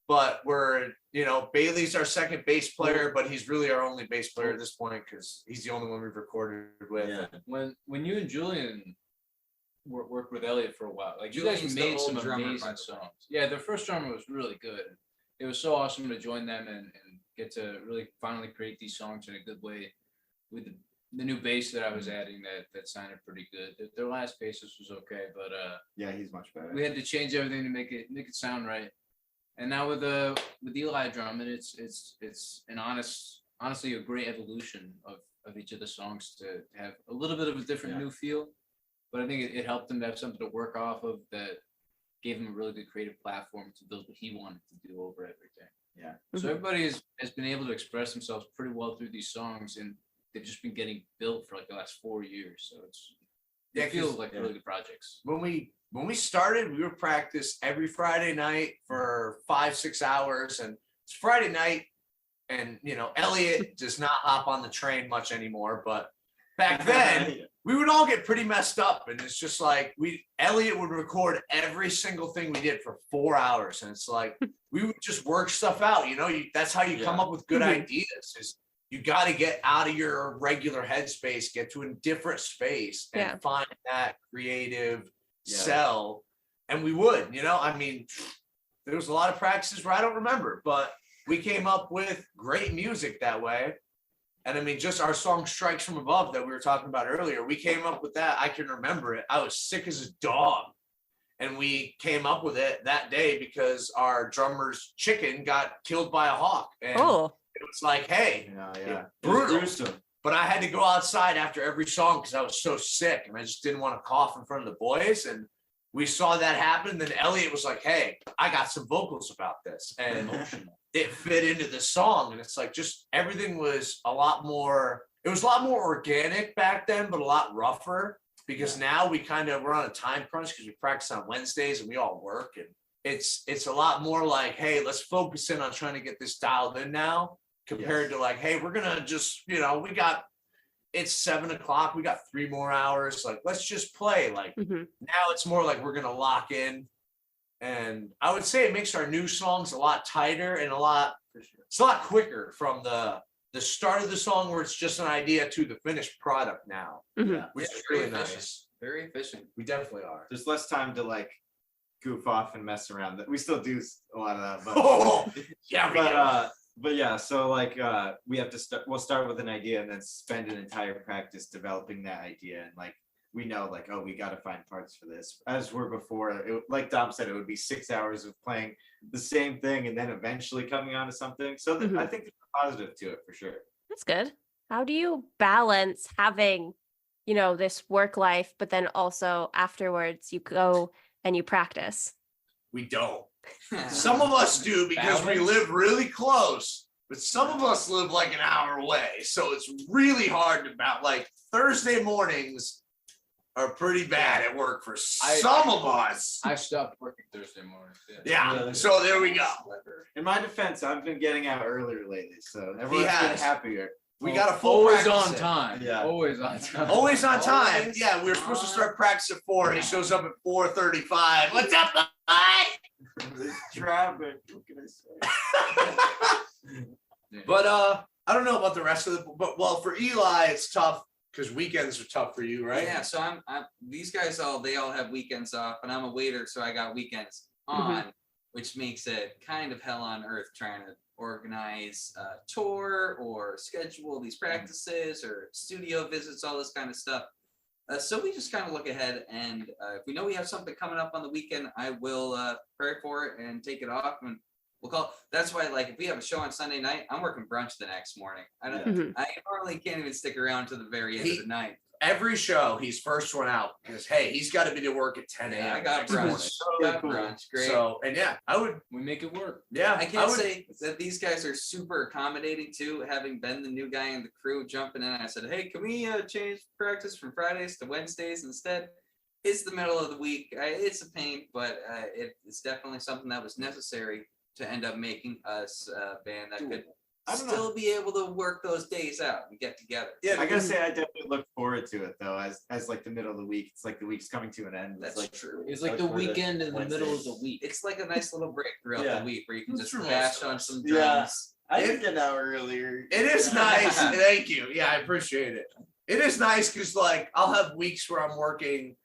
S4: but Bailey's our second bass player, but he's really our only bass player at this point because he's the only one we've recorded with.
S2: Yeah.
S5: when you and Julian worked with Elliott for a while, like you
S3: Julian's
S5: guys
S3: the
S5: made
S3: old
S5: some
S3: drummer, by
S5: amazing
S3: the way.
S5: songs. Yeah, the first drummer was really good. It was so awesome to join them and get to really finally create these songs in a good way with the new bass that I was adding that sounded pretty good. Their last bassist was okay, but
S2: Yeah, he's much better.
S5: we had to change everything to make it sound right. And now with Eli drumming, it's an honestly a great evolution of each of the songs to have a little bit of a different new feel. But I think it helped him to have something to work off of that gave him a really good creative platform to build what he wanted to do over everything.
S2: Yeah.
S5: So
S1: Mhm.
S5: everybody has been able to express themselves pretty well through these songs, and they've just been getting built for like the last 4 years. So
S4: Yeah,
S5: it feels
S4: 'cause-
S5: like really good projects.
S4: When we started, we would practice every Friday night for 5-6 hours, and it's Friday night, and Elliott does not hop on the train much anymore, but back then we would all get pretty messed up, and it's just like Elliott would record every single thing we did for 4 hours, and it's like we would just work stuff out. That's how you come
S2: Yeah.
S4: up with good
S1: Mhm.
S4: ideas. Is you got to get out of your regular headspace, get to a different space, and
S1: Yeah.
S4: find that creative
S2: Yeah.
S4: cell. And we would, I mean, there was a lot of practices where I don't remember, but we came up with great music that way. And I mean, just our song Strikes from Above that we were talking about earlier, we came up with that. I can remember it. I was sick as a dog. And we came up with it that day because our drummer's chicken got killed by a hawk. And
S1: Oh,
S4: it was like, hey,
S2: You know, yeah.
S4: brutal.
S2: Gruesome.
S4: But I had to go outside after every song because I was so sick and I just didn't want to cough in front of the boys. And we saw that happen. Then Elliott was like, hey, I got some vocals about this. And it fit into the song. And it's like just everything was a lot more, it was a lot more organic back then, but a lot rougher because now we're on a time crunch because we practice on Wednesdays and we all work. And it's a lot more like, hey, let's focus in on trying to get this dialed in now. Compared to like, hey, we're gonna just, it's 7 o'clock, we got 3 more hours. Like, let's just play. Like now it's more like we're gonna lock in. And I would say it makes our new songs a lot tighter and it's a lot quicker from the start of the song where it's just an idea to the finished product now.
S1: Mhm.
S4: Which is
S3: very
S4: really
S3: efficient.
S4: nice.
S3: Very efficient.
S4: We definitely are.
S2: There's less time to like goof off and mess around. We still do a lot of that, but
S4: Oh, yeah, we do.
S2: but yeah, so like we'll start with an idea and then spend an entire practice developing that idea. And like we know like, oh, we got to find parts for this. As we're before, like Dom said, it would be 6 hours of playing the same thing and then eventually coming on to something. So I think there's a positive to it for sure.
S1: That's good. How do you balance having, this work life, but then also afterwards you go and you practice?
S4: We don't. Some of us do because we live really close, but some of us live like an hour away. So it's really hard to balance. Like Thursday mornings are pretty bad at work for some of us.
S5: I stopped working Thursday mornings.
S4: Yeah. So there we go.
S2: In my defense, I've been getting out earlier lately, so everyone's been happier.
S4: We got a full
S5: always
S4: practice
S5: on
S4: in.
S5: time.
S2: Yeah.
S5: Always on time.
S4: Always on time.
S3: Always
S4: Yeah, we were supposed to start practice at 4 and he shows up at 4:35. What's up, boy?
S2: Traffic. What can I say?
S4: But I don't know about the rest of the but for Eli it's tough because weekends are tough for you, right?
S3: Yeah, so I'm these guys they all have weekends off, and I'm a waiter, so I got weekends on, which makes it kind of hell on earth trying to organize a tour or schedule these practices or studio visits, all this kind of stuff. So we just kind of look ahead, and if we know we have something coming up on the weekend, I will pray for it and take it off, and we'll call. That's why, like, if we have a show on Sunday night, I'm working brunch the next morning. I normally can't even stick around to the very end of the night.
S4: Every show, he's first one out because hey, he's got to be to work at 10 a.m.
S3: I got
S4: next
S3: brunch.
S4: morning.
S3: Got brunch. Great.
S4: So and yeah, I would.
S5: We make it work.
S4: Yeah,
S3: I can't say that these guys are super accommodating too, having been the new guy in the crew jumping in. I said, hey, can we change practice from Fridays to Wednesdays instead? It's the middle of the week. It's a pain, but it's definitely something that was necessary to end up making us a band that could still be able to work those days out and get together.
S2: Yeah, I gotta say I definitely look forward to it though. As like the middle of the week, it's like the week's coming to an end.
S3: That's
S2: like
S3: true.
S5: It's like the weekend in the middle of the week.
S3: It's like a nice little break throughout the week where you can just
S4: For most
S3: bash
S4: of
S3: on
S4: us.
S3: some
S2: Yeah.
S3: drums.
S2: I did get out earlier.
S4: It is nice. Thank you. Yeah, I appreciate it. It is nice because like I'll have weeks where I'm working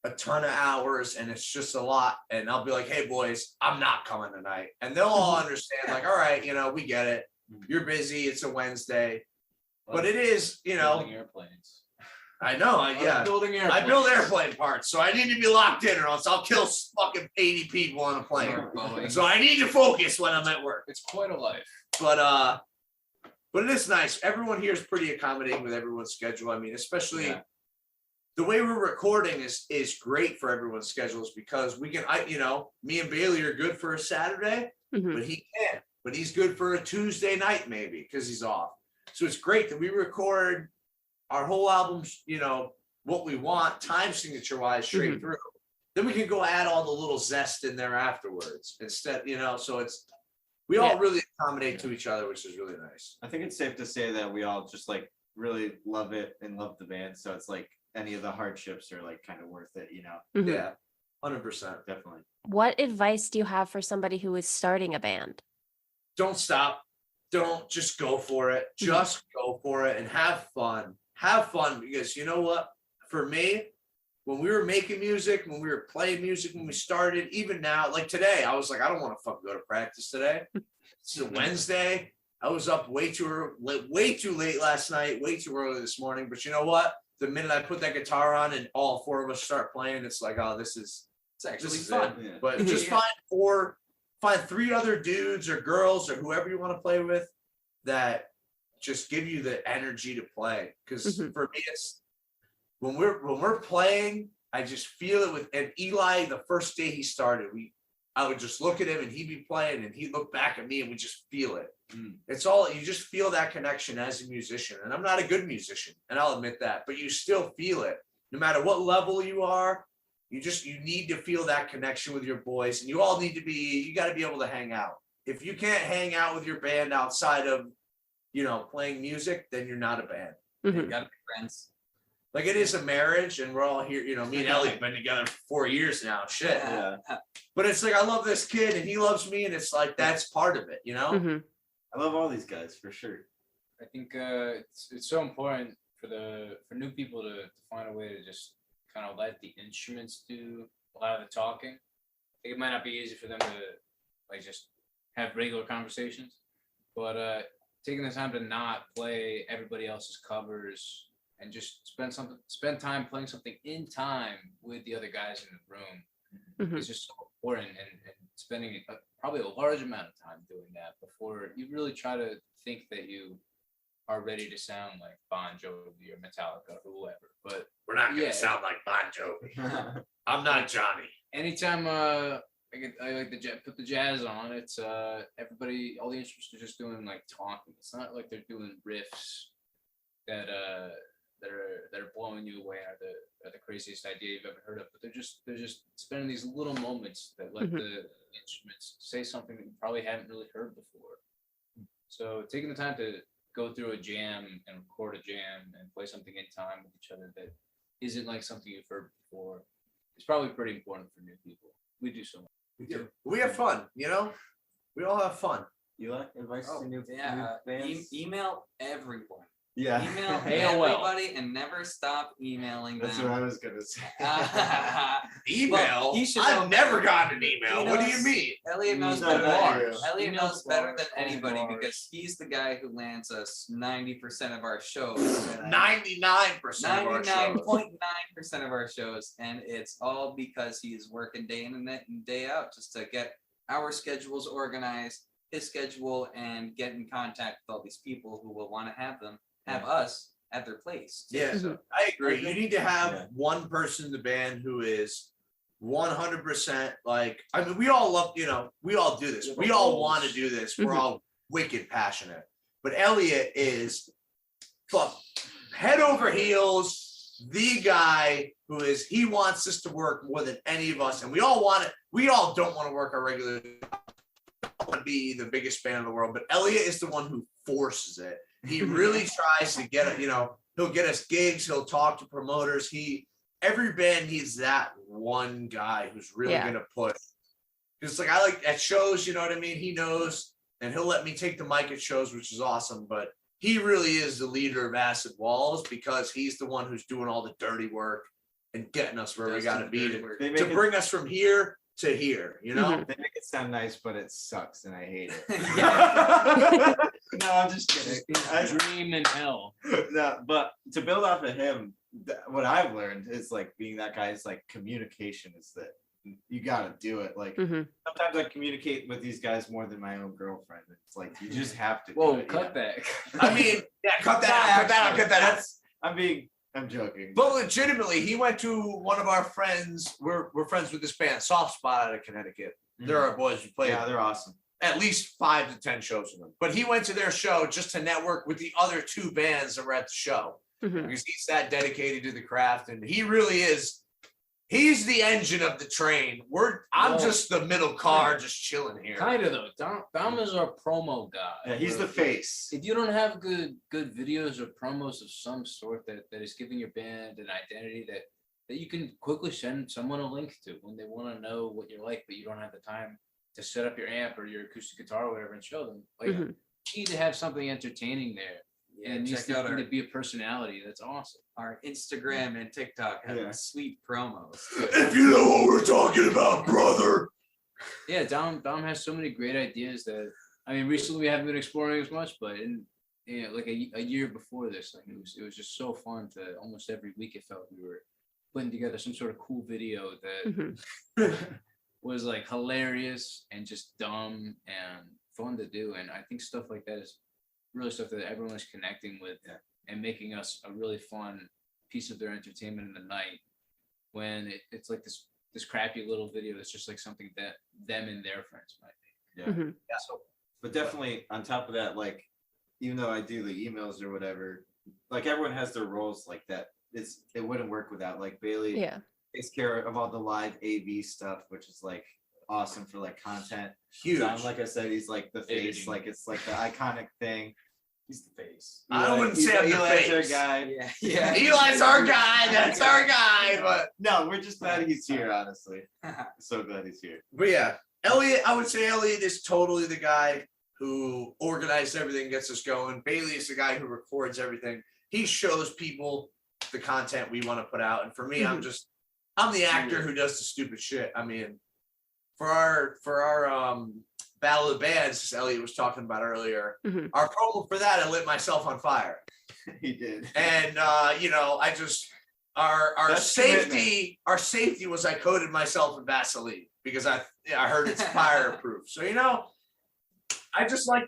S4: a ton of hours and it's just a lot, and I'll be like, hey boys, I'm not coming tonight, and they'll all understand. Like, all right, we get it. You're busy. It's a Wednesday, but it is,
S5: Building airplanes.
S4: I know.
S5: Building airplanes.
S4: I build airplane parts, so I need to be locked in, or else I'll kill fucking 80 people on a plane. So I need to focus when I'm at work.
S5: It's quite a life.
S4: But it is nice. Everyone here is pretty accommodating with everyone's schedule. I mean, especially the way we're recording is great for everyone's schedules because we can. Me and Bailey are good for a Saturday, but he can't. But he's good for a Tuesday night maybe because he's off. So it's great that we record our whole albums, what we want, time signature wise, straight through. Then we can go add all the little zest in there afterwards instead, so we all really accommodate to each other, which is really nice.
S2: I think it's safe to say that we all just like really love it and love the band. So it's like any of the hardships are like kind of worth it,
S4: Yeah, 100%.
S2: Definitely.
S1: What advice do you have for somebody who is starting a band?
S4: Don't stop. Don't just go for it. Just go for it and have fun. Have fun because you know what? For me, when we were making music, when we were playing music, when we started, even now, like today, I was like, I don't want to fucking go to practice today. It's a Wednesday. I was up way too late last night, way too early this morning. But you know what? The minute I put that guitar on and all 4 of us start playing, it's like, oh, it's actually fun.
S2: Yeah.
S4: But just find 3 other dudes or girls or whoever you want to play with that just give you the energy to play. Because for me, it's when we're playing, I just feel it with. And Eli, the first day he started, I would just look at him and he'd be playing and he'd look back at me and we just feel it. It's all, you just feel that connection as a musician. And I'm not a good musician, and I'll admit that, but you still feel it. No matter what level you are, you need to feel that connection with your boys, and you all need to you got to be able to hang out. If you can't hang out with your band outside of, playing music, then you're not a band.
S3: You gotta be friends.
S4: Like it is a marriage, and we're all here, me and Elliott have been together for 4 years now. Shit.
S2: Yeah.
S4: But it's like, I love this kid and he loves me, and it's like, that's part of it,
S2: I love all these guys for sure.
S5: I think it's so important for new people to find a way to just kind of let the instruments do a lot of the talking. I think it might not be easy for them to like just have regular conversations, but taking the time to not play everybody else's covers and just spend time playing something in time with the other guys in the room is just so important, and spending probably a large amount of time doing that before you really try to think that you are ready to sound like Bon Jovi or Metallica or whoever. But
S4: we're not gonna sound like Bon Jovi. I'm not Johnny.
S5: Anytime I like put the jazz on, it's everybody, all the instruments are just doing like talking. It's not like they're doing riffs that are blowing you away, are the craziest idea you've ever heard of. But they're just spending these little moments that let the instruments say something that you probably haven't really heard before. So taking the time to go through a jam and record a jam and play something in time with each other that isn't like something you've heard before is probably pretty important for new people. We do so much.
S4: We do. We have fun, We all have fun.
S2: You like advice to new fans?
S3: Email everyone.
S2: Yeah.
S3: Email everybody and never stop emailing them.
S2: That's what I was gonna say.
S4: Email?
S3: Well,
S4: I've never gotten an email. What do you mean?
S3: Elliott knows
S2: Not
S3: better.
S2: ours.
S3: Elliott knows better than anybody
S2: Ours.
S3: because he's the guy who lands us 90% of our shows.
S4: 99% of our shows.
S3: 99.9% of our shows, and it's all because he's working day in and day out just to get our schedules organized, his schedule, and get in contact with all these people who will want to have us at their place.
S4: Yeah,
S3: So,
S4: I agree. You need to have one person in the band who is 100% like, I mean, we all love, we all do this. We all want to do this. We're all wicked passionate. But Elliott is head over heels, the guy he wants us to work more than any of us. And we all want it. We all don't want to work our regular, want to be the biggest band in the world. But Elliott is the one who forces it. He really tries to get it, he'll get us gigs, he'll talk to promoters. Every band needs that one guy who's really gonna push. It's like, I like at shows, you know what I mean? He knows, and he'll let me take the mic at shows, which is awesome, but he really is the leader of Acid Walls because he's the one who's doing all the dirty work and getting us where we gotta be to bring us from here to here,
S2: They make it sound nice, but it sucks and I hate it. No, I'm just kidding.
S5: Dream in hell.
S2: No, but to build off of him, what I've learned is like being that guy is like communication is that you gotta do it. Like sometimes I communicate with these guys more than my own girlfriend. It's like you just have to.
S5: Whoa,
S2: do it,
S5: cut that.
S4: I mean, cut that out.
S2: I'm joking.
S4: But legitimately, he went to one of our friends. We're friends with this band, Soft Spot out of Connecticut. They're our boys. We play
S2: they're awesome.
S4: At least 5 to 10 shows with them. But he went to their show just to network with the other 2 bands that were at the show. Because he's that dedicated to the craft, and he really is. He's the engine of the train. I'm just the middle car, just chilling here.
S5: Kind of though. Dom is our promo guy.
S2: Yeah, he's the face.
S5: If you don't have good videos or promos of some sort that is giving your band an identity that you can quickly send someone a link to when they want to know what you're like, but you don't have the time to set up your amp or your acoustic guitar or whatever and show them. Like you need to have something entertaining there. And check out to be a personality. That's awesome.
S3: Our Instagram and TikTok have sweet promos.
S4: If you know what we're talking about, brother.
S5: Yeah, Dom has so many great ideas that recently we haven't been exploring as much, but like a year before this, like it was just so fun to almost every week it felt we were putting together some sort of cool video that was like hilarious and just dumb and fun to do. And I think stuff like that is really stuff that everyone was connecting with and making us a really fun piece of their entertainment in the night. When it's like this crappy little video that's just like something that them and their friends might make.
S2: Yeah. So, but definitely on top of that, like, even though I do the emails or whatever, like everyone has their roles like that. It wouldn't work without, like, Bailey takes care of all the live AV stuff, which is like awesome for like content.
S4: Huge.
S2: Don, like I said, he's like the face, like it's like the iconic thing. He's the face.
S4: I wouldn't say I'm the
S2: Eli's our
S4: face.
S2: guy.
S3: Yeah.
S4: Eli's our guy. That's our guy. But
S2: No, we're just glad he's here, honestly. So glad he's here.
S4: yeah, Elliott. I would say Elliott is totally the guy who organized everything, gets us going. Bailey is the guy who records everything. He shows people the content we want to put out. And for me, I'm the actor who does the stupid shit. I mean, for our Battle of the Bands, as Elliott was talking about earlier, our promo for that, I lit myself on fire.
S2: He did.
S4: And I just our
S2: That's
S4: safety was I coated myself in Vaseline because I heard it's fireproof. So I just like,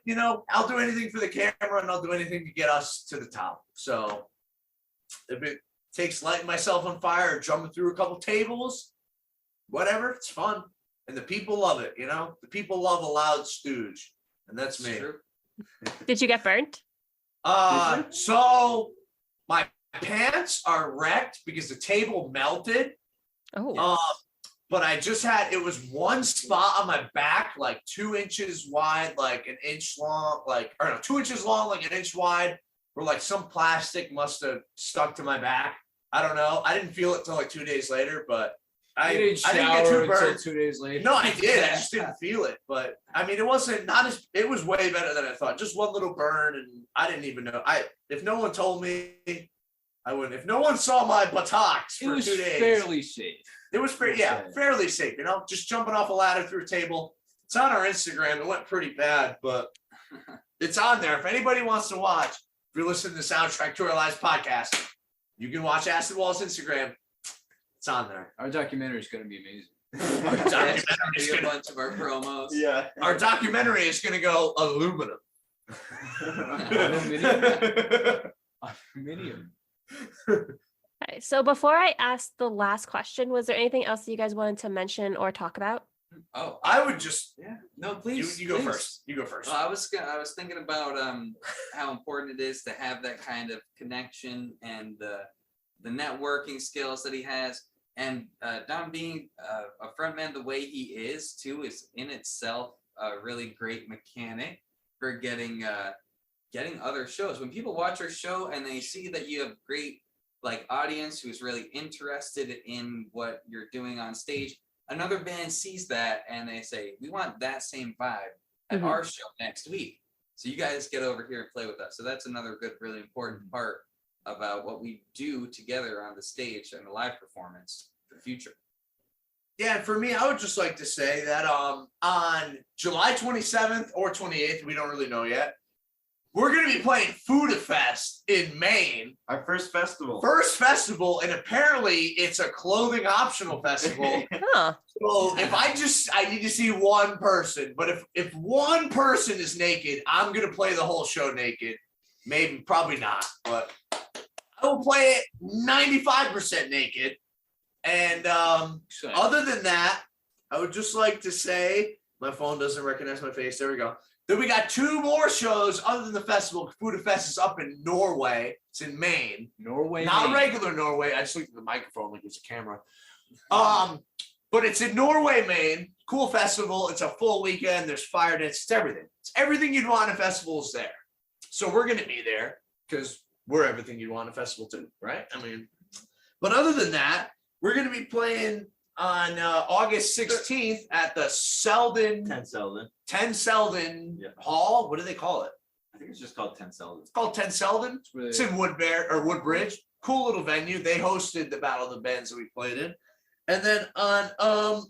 S4: I'll do anything for the camera and I'll do anything to get us to the top. So if it takes lighting myself on fire or jumping through a couple tables, whatever, it's fun. And the people love it, The people love a loud stooge. And that's me.
S3: True.
S1: Did you get burnt?
S4: So my pants are wrecked because the table melted.
S1: Oh.
S4: But I just it was one spot on my back, like 2 inches wide, like an inch long, 2 inches long, like an inch wide, where like some plastic must have stuck to my back. I don't know. I didn't feel it till like 2 days later, but I didn't get too burned.
S5: 2 days later.
S4: No, I did. I just didn't feel it. But I mean, it was way better than I thought. Just one little burn, and I didn't even know. If no one told me, I wouldn't. If no one saw my buttocks for 2 days,
S5: fairly safe.
S4: it was fairly safe. Just jumping off a ladder through a table. It's on our Instagram. It went pretty bad, but it's on there. If anybody wants to watch, if you're listening to Soundtrack to Our Lives podcast, you can watch Acid Wall's Instagram. It's on there.
S5: Our documentary is going to be amazing.
S4: Our documentary is
S3: A
S4: gonna,
S3: bunch of our promos.
S2: Yeah.
S4: our documentary is going to go aluminum.
S5: Aluminium.
S1: Okay, so before I ask the last question, was there anything else that you guys wanted to mention or talk about?
S3: Oh,
S4: I would just
S3: no, please.
S4: you go
S3: please.
S4: first. You go first.
S3: Well, I was thinking about how important it is to have that kind of connection and the networking skills that he has. And Don being a frontman the way he is too is in itself a really great mechanic for getting other shows. When people watch our show and they see that you have great audience who's really interested in what you're doing on stage, another band sees that and they say, we want that same vibe at our show next week. So you guys get over here and play with us. So that's another good, really important part about what we do together on the stage and the live performance for the future.
S4: Yeah, for me, I would just like to say that on July 27th or 28th, we don't really know yet, we're going to be playing Food Fest in Maine.
S2: Our first festival.
S4: And apparently it's a clothing optional festival.
S1: Huh.
S4: So I need to see one person, but if one person is naked, I'm going to play the whole show naked. Maybe, probably not, but I will play it 95% naked. And other than that, I would just like to say, my phone doesn't recognize my face. There we go. Then we got 2 more shows other than the festival. Food Fest is up in Norway. It's in Maine.
S5: Norway.
S4: Not
S5: Maine.
S4: regular Norway. I just looked at the microphone like it's a camera. But it's in Norway, Maine. Cool festival. It's a full weekend. There's fire dance. It's everything. It's everything you'd want a festival is there. So we're going to be there because we're everything you'd want a festival too, right? I mean, but other than that, we're going to be playing on August 16th at the Selden 10 Selden Hall. What do they call it?
S2: I think it's just called 10 Selden.
S4: It's called 10 Selden. It's in Woodbridge. Cool little venue. They hosted the Battle of the Bands that we played in. And then on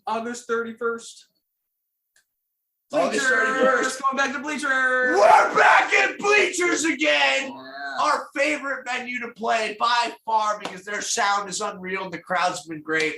S4: August 31st. August 31st.
S3: Going back to Bleachers.
S4: We're back at Bleachers again.
S3: Yeah.
S4: Our favorite venue to play by far because their sound is unreal and the crowd's been great.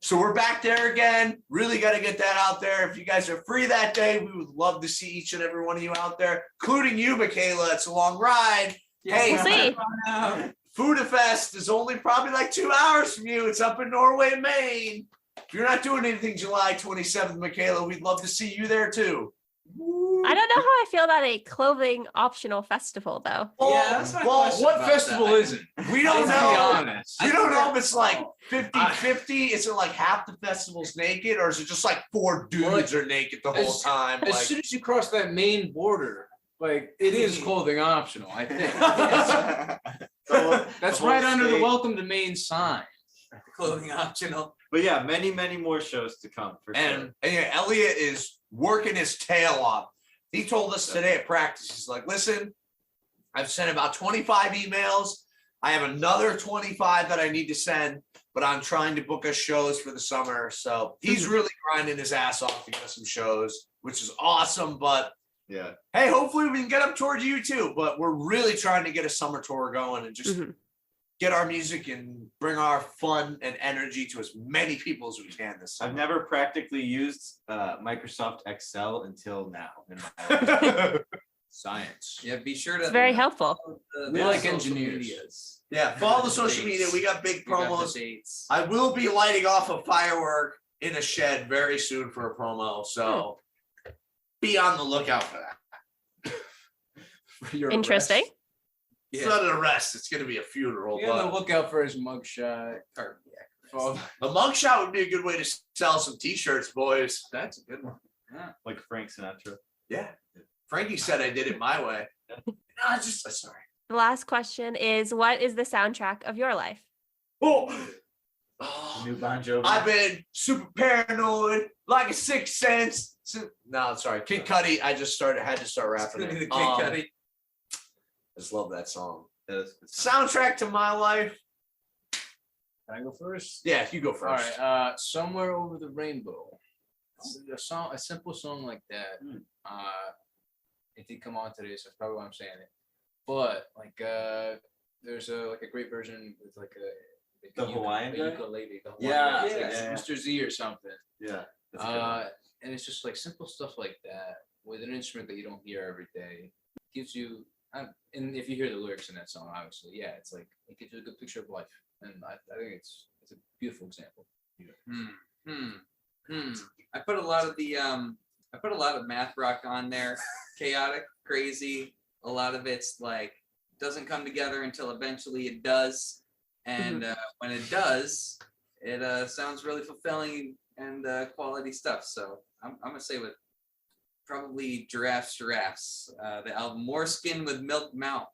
S4: So we're back there again. Really got to get that out there. If you guys are free that day, we would love to see each and every one of you out there, including you, Mackayla. It's a long ride. Hey,
S1: We'll see.
S4: Food Fest is only probably like 2 hours from you. It's up in Norway, Maine. If you're not doing anything July 27th, Mackayla, we'd love to see you there too.
S1: I don't know how I feel about a clothing optional festival, though.
S3: Yeah, that's my
S4: well,
S3: question
S5: What
S3: about
S5: festival
S3: that.
S5: isn't?
S4: We don't
S5: Let's be
S4: know.
S5: honest.
S4: We don't know if it's like 50-50. Is it like half the festival's naked, or is it just like 4 dudes are naked the whole time?
S5: As
S4: Like,
S5: soon as you cross that Maine border, like it is clothing optional, I think. That's
S2: whole
S5: right under the
S2: state.
S5: welcome to Maine sign.
S3: Clothing optional.
S2: But yeah, many, many more shows to come for sure.
S4: and yeah, Elliott is working his tail off. He told us today at practice, he's like, listen, I've sent about 25 emails. I have another 25 that I need to send, but I'm trying to book us shows for the summer. So he's really grinding his ass off to get us some shows, which is awesome. But
S2: Yeah.
S4: hey, hopefully we can get up towards you too. But we're really trying to get a summer tour going and just get our music and bring our fun and energy to as many people as we can this summer.
S2: I've never practically used Microsoft Excel until now. In my life.
S5: Science.
S3: Yeah, be sure to.
S1: It's very helpful.
S5: We
S3: the
S5: like
S3: social
S5: engineers.
S3: medias.
S4: Yeah, follow the social media. We got big
S3: We got the
S4: promos.
S3: dates.
S4: I will be lighting off a firework in a shed very soon for a promo. So be on the lookout for that.
S5: For your
S1: Interesting.
S5: arrest.
S4: It's not an arrest. It's going to be a funeral.
S5: Be on the
S4: But
S5: lookout for his mugshot.
S3: Cardiac.
S5: Oh,
S4: a mugshot would be a good way to sell some t-shirts, boys.
S5: that's a good one.
S2: Like Frank Sinatra.
S4: Yeah. Frankie said I did it my way. No, I just sorry.
S1: The last question is, what is the soundtrack of your life?
S4: Oh.
S2: New Bon Jovi.
S4: I've been super paranoid, like a sixth sense. No, sorry, Kid Cudi. I just had to start
S3: It's
S4: rapping
S3: gonna be the
S4: it.
S3: Kid Cudi.
S4: I just love that song.
S2: That is a good song.
S4: Soundtrack to my life.
S5: Can I go first?
S4: Yeah, you go
S5: All
S4: first.
S5: right. Somewhere over the rainbow. A song, a simple song like that. It did come on today, so that's probably why I'm saying it. But like, there's a great version with like
S2: The Hawaiian guy?
S5: ukulele. The Hawaiian
S2: Yeah,
S5: guy.
S2: yeah.
S5: Mr. Z or something.
S2: Yeah. That's a good one.
S5: And it's just like simple stuff like that with an instrument that you don't hear every day. Gives you, and if you hear the lyrics in that song, obviously, yeah, it's like it gives you a good picture of life, and I think it's a beautiful example.
S3: I put a lot of math rock on there. Chaotic, crazy. A lot of it's like doesn't come together until eventually it does, and when it does, it sounds really fulfilling and quality stuff. So I'm gonna say with probably Giraffes. The album More Skin with Milk Mouth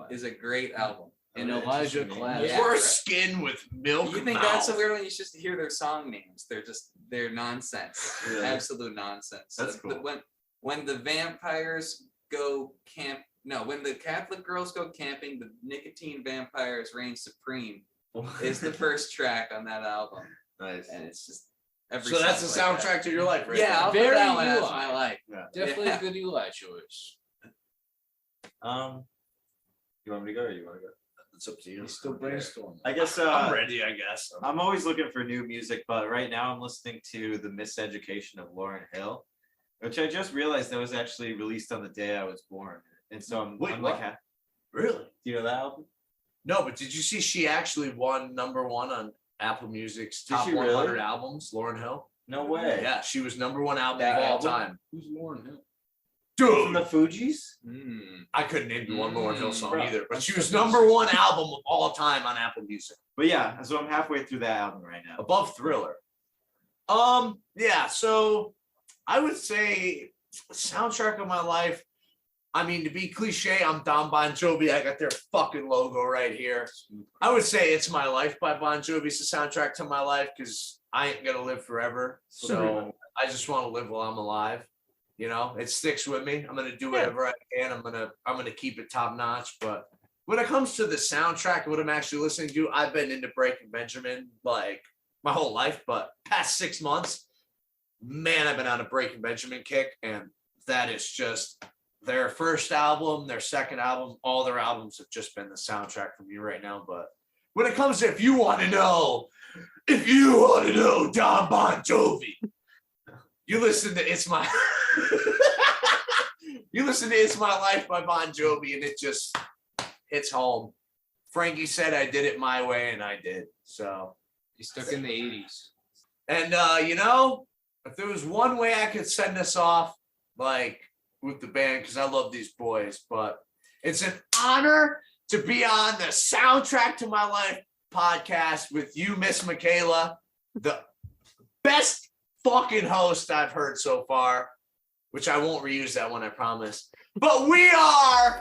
S3: is a great album.
S5: And
S2: Oh,
S5: Elijah
S2: interesting
S5: Class.
S2: name.
S3: Yeah,
S4: More
S3: right.
S4: skin with milk.
S3: You think
S4: mouth.
S3: that's a weird one? You should just hear their song names. They're nonsense.
S2: Really?
S3: Absolute nonsense.
S2: That's
S3: The-
S2: cool.
S3: When the vampires go camp, no, when the Catholic girls go camping, the nicotine vampires reign supreme is the first track on that album,
S2: Nice.
S3: and it's just every.
S4: So that's the
S3: song's like that.
S4: soundtrack to your life, right?
S3: Yeah, I'll put
S5: Very
S3: that one as
S5: Eli.
S3: my life.
S5: Definitely
S3: Yeah.
S5: a good Eli choice.
S2: You want me to go or you want to go?
S4: It's up to you.
S5: He's still brainstorming.
S2: I guess
S4: I'm ready, I guess.
S2: I'm always looking for new music, but right now I'm listening to The Miseducation of Lauryn Hill, which I just realized that was actually released on the day I was born. And so I'm
S4: Wait,
S2: like,
S4: what? Really?
S2: do you know that album?
S4: No, but did you see she actually won #1 on Apple Music's
S2: Did
S4: top
S2: she really?
S4: 100 albums? Lauryn Hill.
S2: No way.
S4: Yeah, she was #1 album
S2: That
S4: of all
S2: album?
S4: time.
S5: Who's Lauren Hill?
S2: From
S4: Dude,
S2: the Fugees?
S4: I couldn't name you one Lauryn Hill song
S2: Bro,
S4: either, but
S5: that's
S4: she was
S5: just-
S4: #1 album of all time on Apple Music,
S2: But yeah, so I'm halfway through that album right now.
S4: above Thriller. Yeah, so I would say soundtrack of my life. I mean, to be cliche, I'm Don Bon Jovi. I got their fucking logo right here. I would say It's My Life by Bon Jovi is the soundtrack to my life because I ain't gonna live forever. So I just want to live while I'm alive. You know, it sticks with me. I'm gonna do whatever I can. I'm gonna keep it top notch. But when it comes to the soundtrack and what I'm actually listening to, I've been into Breaking Benjamin like my whole life, but past 6 months, man, I've been on a Breaking Benjamin kick, and that is just their first album, their second album, all their albums have just been the soundtrack for me right now. But when it comes to if you want to know Don Bon Jovi, you listen to It's My Life by Bon Jovi, and it just hits home. Frankie said I did it my way, and I did. So
S5: He's stuck in the 80s.
S4: and if there was one way I could send us off, like with the band, because I love these boys, but it's an honor to be on the Soundtrack to My Life podcast with you, Miss Mackayla, the best fucking host I've heard so far, which I won't reuse that one, I promise. But we are